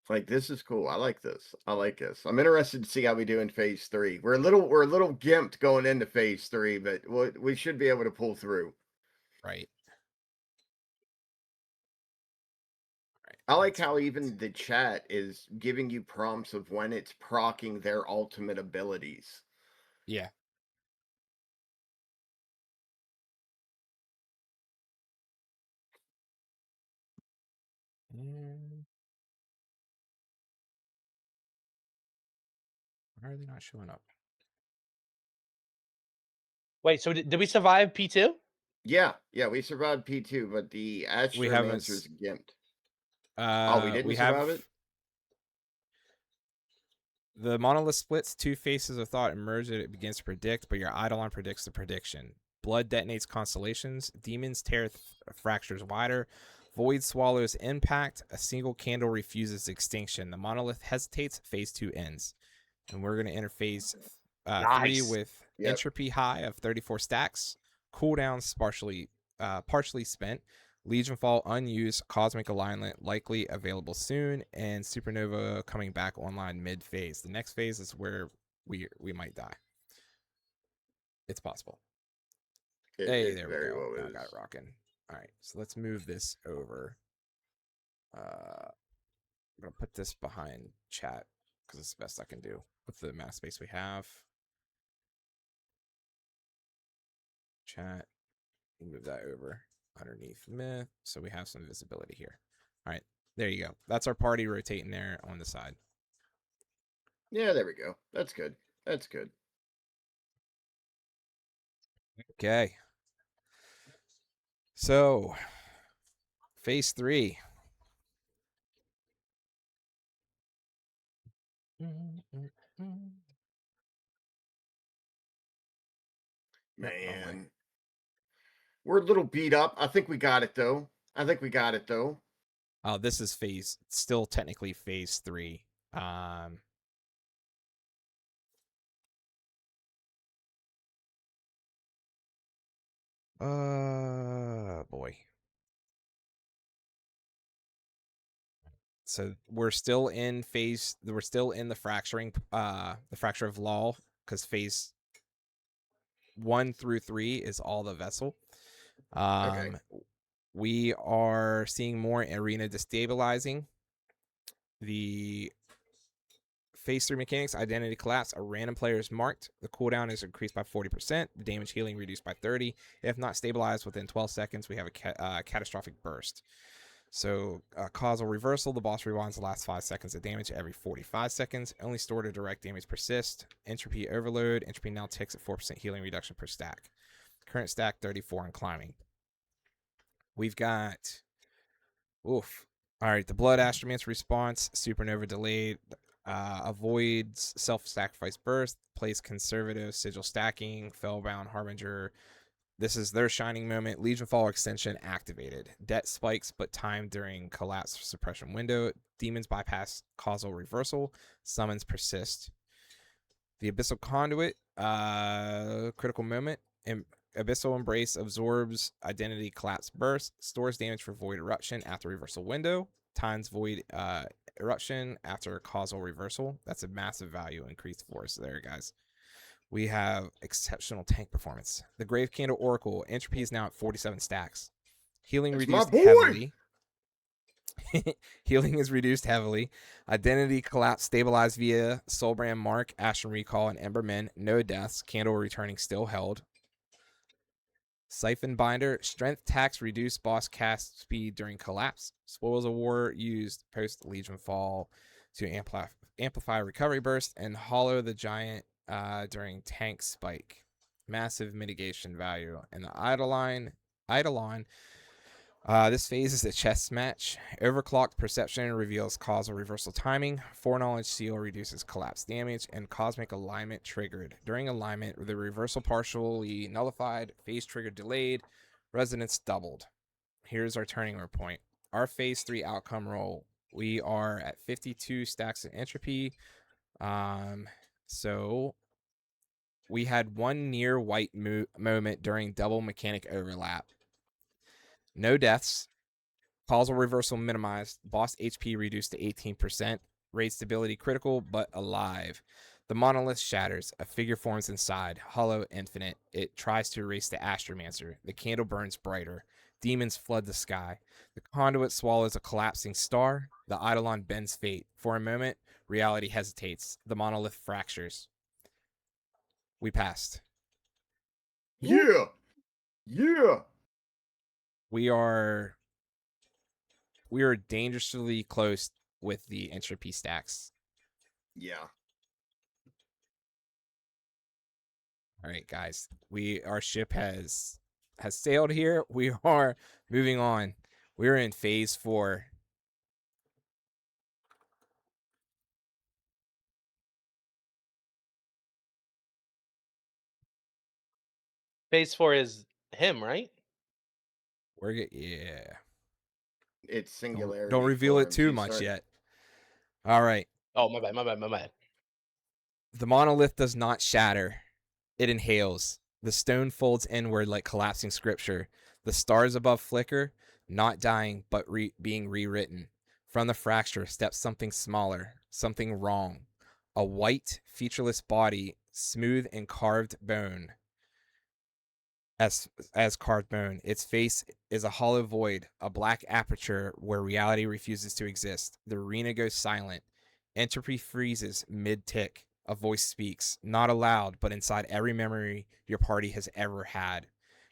Like, this is cool. I like this. I'm interested to see how we do in phase 3. We're a little gimped going into phase 3, but we should be able to pull through. Right. I like how even the chat is giving you prompts of when it's proccing their ultimate abilities. Yeah. Why are they not showing up? Wait, so did we survive P2? Yeah, we survived P2, but the Astromancer's gimped. We didn't survive it? The monolith splits. 2 faces of thought emerge that it begins to predict, but your Eidolon predicts the prediction. Blood detonates constellations. Demons tear fractures wider. Void swallows impact. A single candle refuses extinction. The monolith hesitates. Phase 2 ends. And we're going to enter phase 3 Nice. with Yep. entropy high of 34 stacks. Cooldowns partially spent. Legion Fall unused. Cosmic Alignment likely available soon. And Supernova coming back online mid-phase. The next phase is where we might die. It's possible. Hey, there we very go. well Now I is. got it rocking. All right, so let's move this over. I'm going to put this behind chat because it's the best I can do with the amount of space we have. Chat. Move that over underneath myth so we have some visibility here. All right, there you go. That's our party rotating there on the side. Yeah, there we go. That's good. That's good. Okay. So, phase 3. Man. We're a little beat up. I think we got it though. Oh, this is still technically phase 3. Boy. So we're still in the fracturing, the fracture of law, because phase 1 through 3 is all the vessel. Okay. We are seeing more arena destabilizing. The phase 3 mechanics: identity collapse. A random player is marked. The cooldown is increased by 40%. The damage healing reduced by 30. If not stabilized within 12 seconds, we have a catastrophic burst. So causal reversal. The boss rewinds the last 5 seconds of damage every 45 seconds. Only stored or direct damage persist. Entropy overload. Entropy now ticks at 4% healing reduction per stack. Current stack 34 and climbing. We've got, oof. All right, the Blood Astromancer response, Supernova delayed, avoids self-sacrifice burst, plays conservative, sigil stacking, Fellbound Harbinger. This is their shining moment. Legion Fall extension activated. Det spikes, but timed during collapse suppression window. Demons bypass causal reversal. Summons persist. The Abyssal Conduit, critical moment. Abyssal Embrace absorbs identity collapse burst, stores damage for void eruption after reversal window, times void eruption after causal reversal. That's a massive value increased for us there, guys. We have exceptional tank performance. The Gravecandle Oracle, entropy is now at 47 stacks. Healing That's reduced my boy! heavily. Healing is reduced heavily. Identity collapse stabilized via Soulbrand Mark, Ashen Recall, and Embermen. No deaths. Candle returning still held. Siphon Binder, strength tax reduced boss cast speed during collapse. Spoils of War used post Legion Fall to amplify recovery burst, and Hollow the Giant during tank spike. Massive mitigation value. And the Eidolon, this phase is a chess match. Overclocked Perception reveals causal reversal timing. Foreknowledge Seal reduces collapse damage. And Cosmic Alignment triggered. During alignment, the reversal partially nullified. Phase trigger delayed. Resonance doubled. Here's our turning point. Our phase 3 outcome roll. We are at 52 stacks of entropy. So we had one near white moment during double mechanic overlap. No deaths. Causal reversal minimized. Boss HP reduced to 18%. Raid stability critical, but alive. The monolith shatters. A figure forms inside. Hollow infinite. It tries to erase the Astromancer. The candle burns brighter. Demons flood the sky. The conduit swallows a collapsing star. The Eidolon bends fate. For a moment, reality hesitates. The monolith fractures. We passed. Yeah! Yeah! We are dangerously close with the entropy stacks. Yeah. All right, guys. Our ship has sailed here. We are moving on. We're in phase 4. Phase 4 is him, right? Yeah. It's Don't singularity. reveal it forms. too You much start- yet. All right. Oh, my bad, my bad, my bad. The monolith does not shatter. It inhales. The stone folds inward like collapsing scripture. The stars above flicker, not dying, but being rewritten. From the fracture steps something smaller, something wrong. A white, featureless body, smooth and carved bone. As carved bone. Its face is a hollow void, a black aperture where reality refuses to exist. The arena goes silent. Entropy freezes mid-tick. A voice speaks, not aloud, but inside every memory your party has ever had.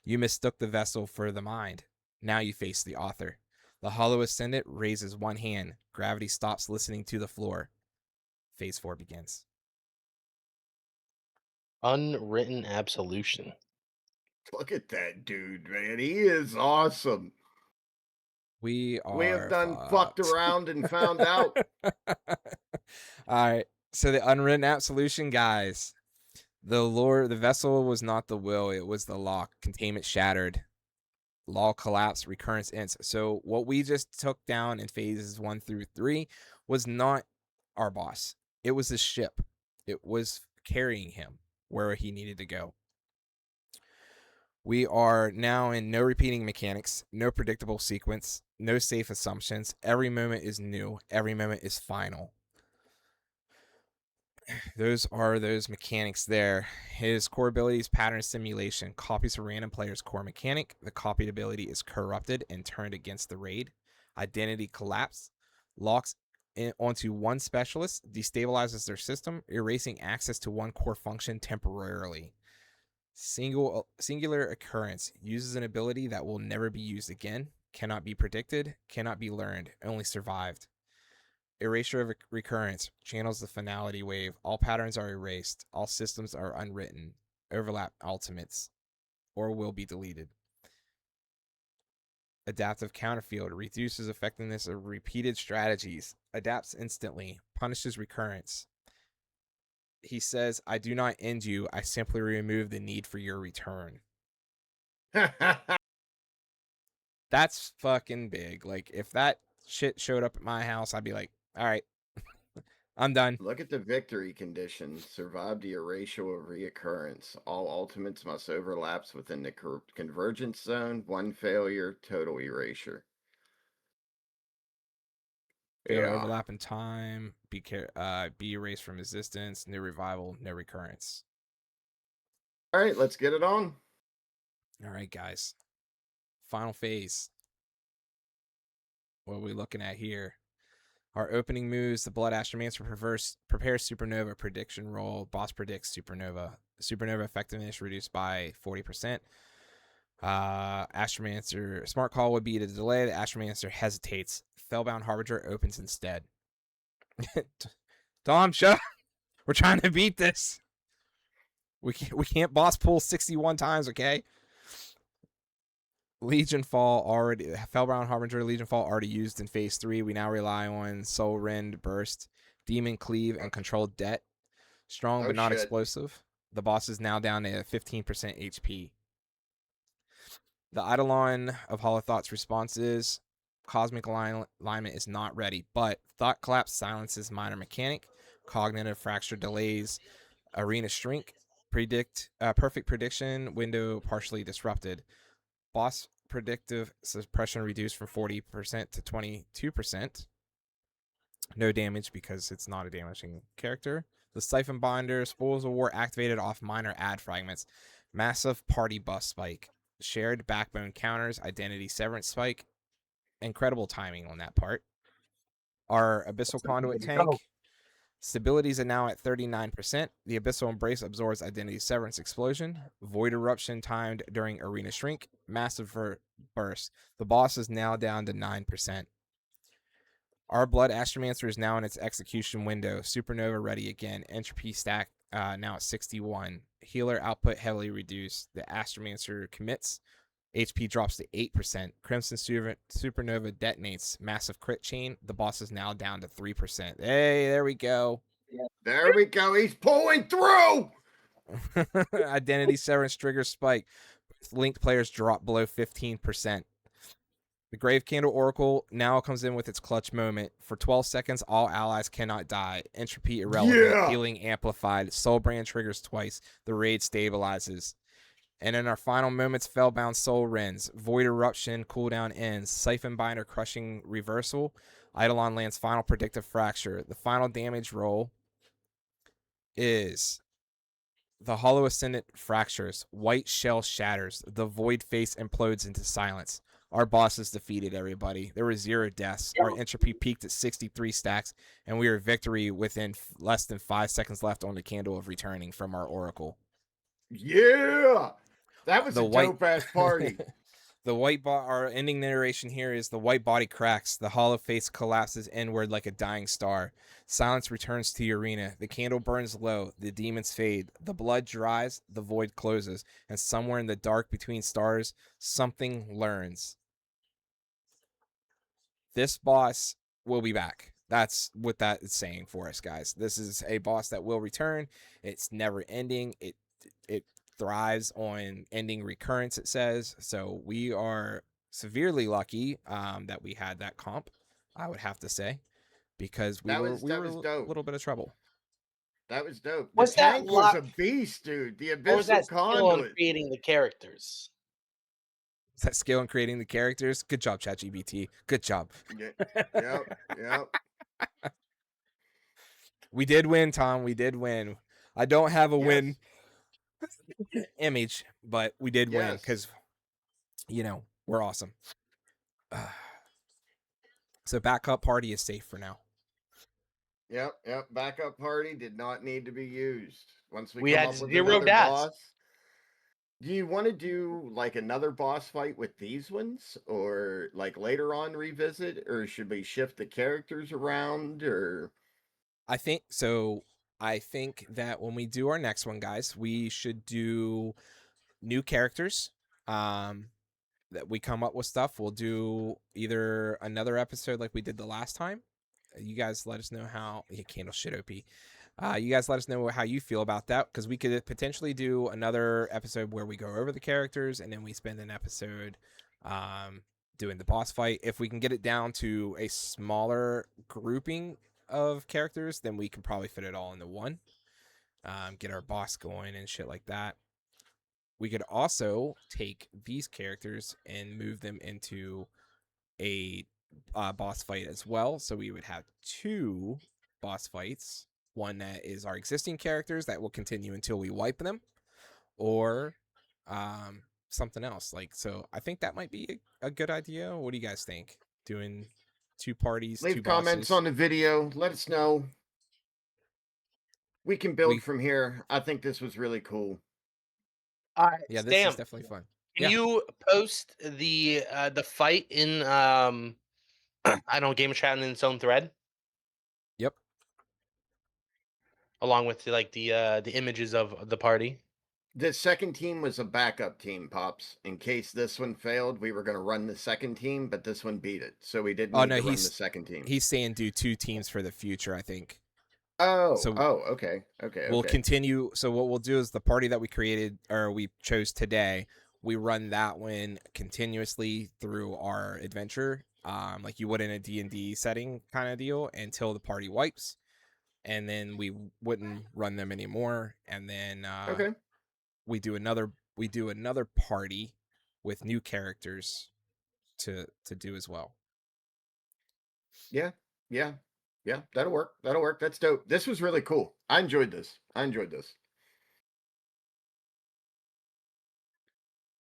You mistook the vessel for the mind. Now you face the author. The hollow ascendant raises one hand. Gravity stops listening to the floor. Phase 4 begins. Unwritten absolution. Look at that dude, man. He is awesome. We We have are done fucked around and found out. All right. So the unwritten absolution, guys. The vessel was not the will, it was the lock. Containment shattered. Law collapsed, recurrence ends. So what we just took down in phases 1 through 3 was not our boss. It was the ship. It was carrying him where he needed to go. We are now in no repeating mechanics, no predictable sequence, no safe assumptions. Every moment is new. Every moment is final. Those are those mechanics there. His core ability is pattern simulation. Copies a random player's core mechanic. The copied ability is corrupted and turned against the raid. Identity collapse. Locks onto one specialist. Destabilizes their system, erasing access to one core function temporarily. Singular occurrence. Uses an ability that will never be used again. Cannot be predicted. Cannot be learned. Only survived. Erasure of recurrence. Channels the finality wave. All patterns are erased. All systems are unwritten. Overlap ultimates. Or will be deleted. Adaptive counterfield. Reduces effectiveness of repeated strategies. Adapts instantly. Punishes recurrence. He says, I do not end you. I simply remove the need for your return. That's fucking big. Like, if that shit showed up at my house, I'd be like, all right, I'm done. Look at the victory condition. Survive the erasure of reoccurrence. All ultimates must overlap within the convergence zone. One failure, total erasure. Failed overlap in time. Be erased from existence. No revival. No recurrence. All right, let's get it on. All right, guys. Final phase. What are we looking at here? Our opening moves: the Blood Astromancer prepares Supernova prediction roll. Boss predicts Supernova. Supernova effectiveness reduced by 40%. Astromancer smart call would be to delay. The Astromancer hesitates. Fellbound Harbinger opens instead. Tom, shut up. We're trying to beat this. We can't boss pull 61 times, okay? Legion Fall already. Fellbound Harbinger Legion Fall already used in phase 3. We now rely on Soul Rend Burst, Demon Cleave, and Controlled Debt. Strong but not explosive. The boss is now down to 15% HP. The Eidolon of Hollow Thought's response is Cosmic Alignment is not ready, but Thought Collapse silences minor mechanic. Cognitive Fracture delays. Arena Shrink. Perfect Prediction window partially disrupted. Boss predictive suppression reduced from 40% to 22%. No damage because it's not a damaging character. The Siphon Binder, Spoils of War activated off minor ad fragments. Massive Party Buff Spike. Shared Backbone counters, Identity Severance Spike. Incredible timing on that part. Our Abyssal Conduit tank. Stabilities are now at 39%. The Abyssal Embrace absorbs Identity Severance Explosion. Void Eruption timed during Arena Shrink. Massive Burst. The boss is now down to 9%. Our Blood Astromancer is now in its execution window. Supernova ready again. Entropy stack now at 61. Healer output heavily reduced. The Astromancer commits. HP drops to 8%. Crimson Supernova detonates. Massive crit chain. The boss is now down to 3%. Hey, there we go. There we go. He's pulling through. Identity Severance triggers spike. Linked players drop below 15%. The Gravecandle Oracle now comes in with its clutch moment. For 12 seconds, all allies cannot die. Entropy irrelevant. Yeah. Healing amplified. Soul Brand triggers twice. The raid stabilizes. And in our final moments, Fellbound Soul Rends. Void Eruption cooldown ends. Siphon Binder Crushing Reversal. Eidolon lands final predictive fracture. The final damage roll is the Hollow Ascendant fractures. White shell shatters. The void face implodes into silence. Our boss is defeated, everybody. There were 0 deaths. Our entropy peaked at 63 stacks, and we were victory within less than 5 seconds left on the Candle of Returning from our Oracle. Yeah. That was a dope-ass party. The white our ending narration here is the white body cracks. The hollow face collapses inward like a dying star. Silence returns to the arena. The candle burns low. The demons fade. The blood dries. The void closes. And somewhere in the dark between stars, something learns. This boss will be back. That's what that is saying for us, guys. This is a boss that will return. It's never ending. It thrives on ending recurrence, it says. So we are severely lucky that we had that comp, I would have to say, because we were a little bit of trouble. That was dope. Was the that tank was a beast, dude. The Or was that Abyssal skill on Conduit. creating the characters? Is that skill in creating the characters? Good job, ChatGPT. Good job. Yep. We did win, Tom. We did win. I don't have a win image, but we did win because, you know, we're awesome. So backup party is safe for now. Yep. Backup party did not need to be used. Once we had come up with 0 another deaths. boss. Do you want to do like another boss fight with these ones, or like later on revisit, or should we shift the characters around, or? I think so. I think that when we do our next one, guys, we should do new characters. That we come up with stuff. We'll do either another episode like we did the last time. You guys let us know how candle shit OP. You guys let us know how you feel about that, because we could potentially do another episode where we go over the characters and then we spend an episode doing the boss fight. If we can get it down to a smaller grouping of characters, then we can probably fit it all into one. Get our boss going and shit like that. We could also take these characters and move them into a boss fight as well. So we would have 2 boss fights. One that is our existing characters that will continue until we wipe them, or something else. Like, so I think that might be a good idea. What do you guys think? Doing 2 parties, Leave 2 comments bosses. on the video. Let us know. We can build from here. I think this was really cool. Yeah, this Stamp, is definitely fun. Can you post the fight in I don't know, Game Chat in its own thread? Yep. Along with like the images of the party. The second team was a backup team, Pops. In case this one failed, we were going to run the second team, but this one beat it. So we didn't need to run the second team. He's saying do 2 teams for the future, I think. Okay. We'll continue. So what we'll do is the party that we created, or we chose today, we run that one continuously through our adventure, like you would in a D&D setting kind of deal, until the party wipes, and then we wouldn't run them anymore. And then we do another party with new characters to do as well. Yeah, that'll work. That's dope. This was really cool. I enjoyed this.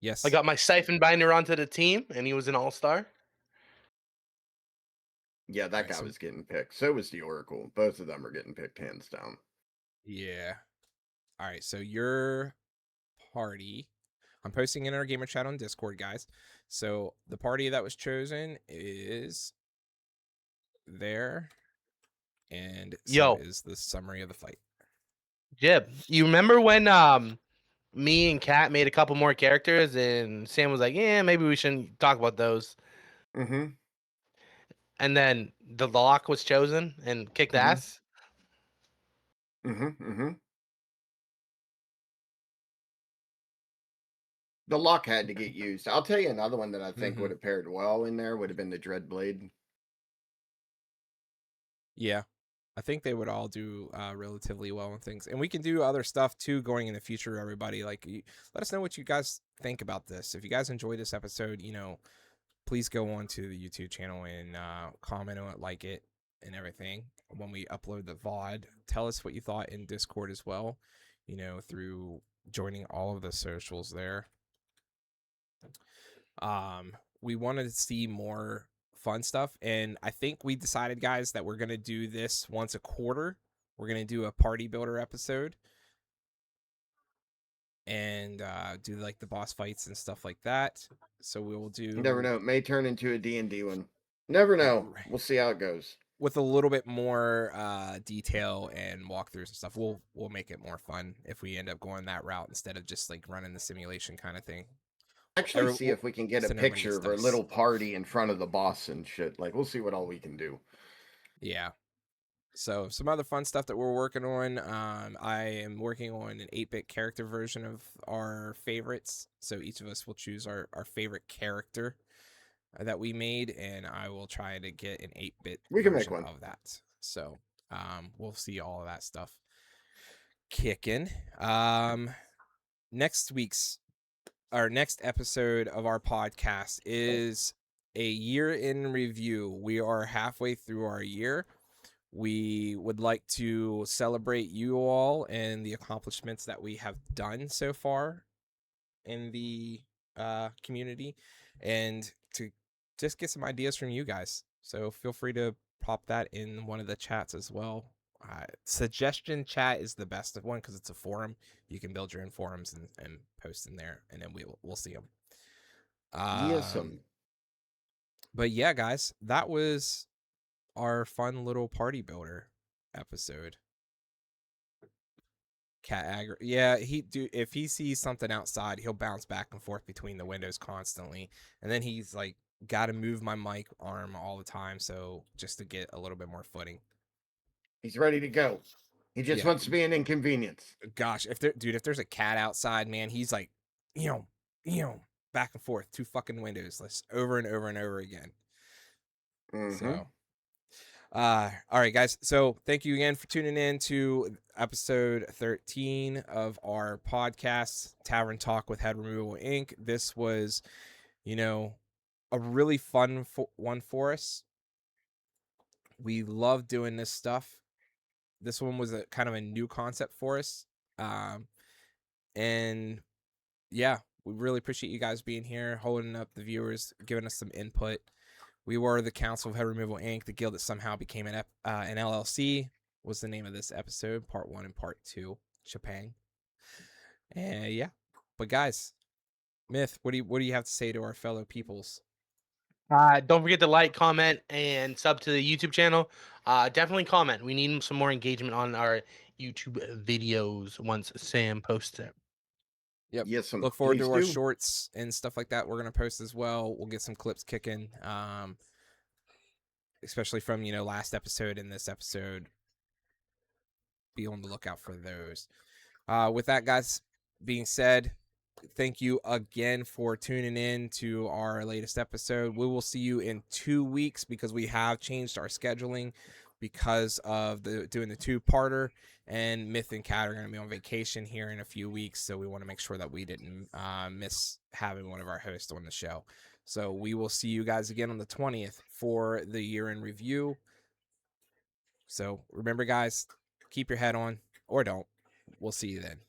Yes. I got my Siphon Binder onto the team, and he was an all-star. Yeah, that guy was getting picked. So was the Oracle. Both of them are getting picked hands down. Yeah. All right, so your party, I'm posting in our gamer chat on Discord, guys. So the party that was chosen is there, and so is the summary of the fight. Jib, you remember when me and Kat made a couple more characters, and Sam was like, "Yeah, maybe we shouldn't talk about those." Mm-hmm. And then the lock was chosen and kicked ass. Mm-hmm. The luck had to get used. I'll tell you another one that I think Mhm. would have paired well in there would have been the Dreadblade. Yeah. I think they would all do relatively well in things, and we can do other stuff too going in the future. Everybody, like, let us know what you guys think about this. If you guys enjoyed this episode, please go on to the YouTube channel and comment on it, like it, and everything. When we upload the VOD, tell us what you thought in Discord as well. Through joining all of the socials there. We wanted to see more fun stuff, and I think we decided, guys, that we're gonna do this once a quarter. We're gonna do a party builder episode and do like the boss fights and stuff like that. So we will You never do know. It may turn into a D&D one. Never know. We'll see how it goes. with a little bit more detail and walkthroughs and stuff. We'll make it more fun if we end up going that route instead of just like running the simulation kind of thing. Actually, see if we can get a Send everybody picture gets of our dice. little party in front of the boss and shit. Like, we'll see what all we can do. Yeah. So some other fun stuff that we're working on. I am working on an 8-bit character version of our favorites. So each of us will choose our favorite character that we made, and I will try to get an 8-bit We can make version one. of that. So we'll see all of that stuff kicking. Next episode of our podcast is a year in review. We are halfway through our year. We would like to celebrate you all and the accomplishments that we have done so far in the community, and to just get some ideas from you guys. So feel free to pop that in one of the chats as well. Suggestion chat is the best one because it's a forum. You can build your own forums and post in there, and then we'll see them. Yes, But yeah, guys, that was our fun little party builder episode. Cat aggro. Yeah, if he sees something outside, he'll bounce back and forth between the windows constantly, and then he's like, got to move my mic arm all the time, so just to get a little bit more footing. he's ready to go. He just wants to be an inconvenience. Gosh, if there's a cat outside, man, he's like, back and forth, 2 fucking windows, over and over and over again. So, all right, guys. So thank you again for tuning in to episode 13 of our podcast, Tavern Talk with Head Removal Inc. This was, a really fun one for us. We love doing this stuff. This one was a kind of a new concept for us. And yeah, we really appreciate you guys being here, holding up the viewers, giving us some input. We were the Council of Head Removal Inc., the guild that somehow became an LLC, was the name of this episode, part 1 and part 2, Chapang. And yeah, but guys, Myth, what do you have to say to our fellow peoples? Don't forget to like, comment, and sub to the YouTube channel. Definitely comment. We need some more engagement on our YouTube videos once Sam posts it. Yep. Yes, Look forward to our do. shorts and stuff like that. We're gonna post as well. We'll get some clips kicking, especially from last episode and this episode. Be on the lookout for those. With that, guys, being said, thank you again for tuning in to our latest episode. We will see you in 2 weeks because we have changed our scheduling because of doing the 2-parter, and Myth and Cat are going to be on vacation here in a few weeks, so we want to make sure that we didn't miss having one of our hosts on the show. So we will see you guys again on the 20th for the year in review. So remember, guys, keep your head on, or don't. We'll see you then.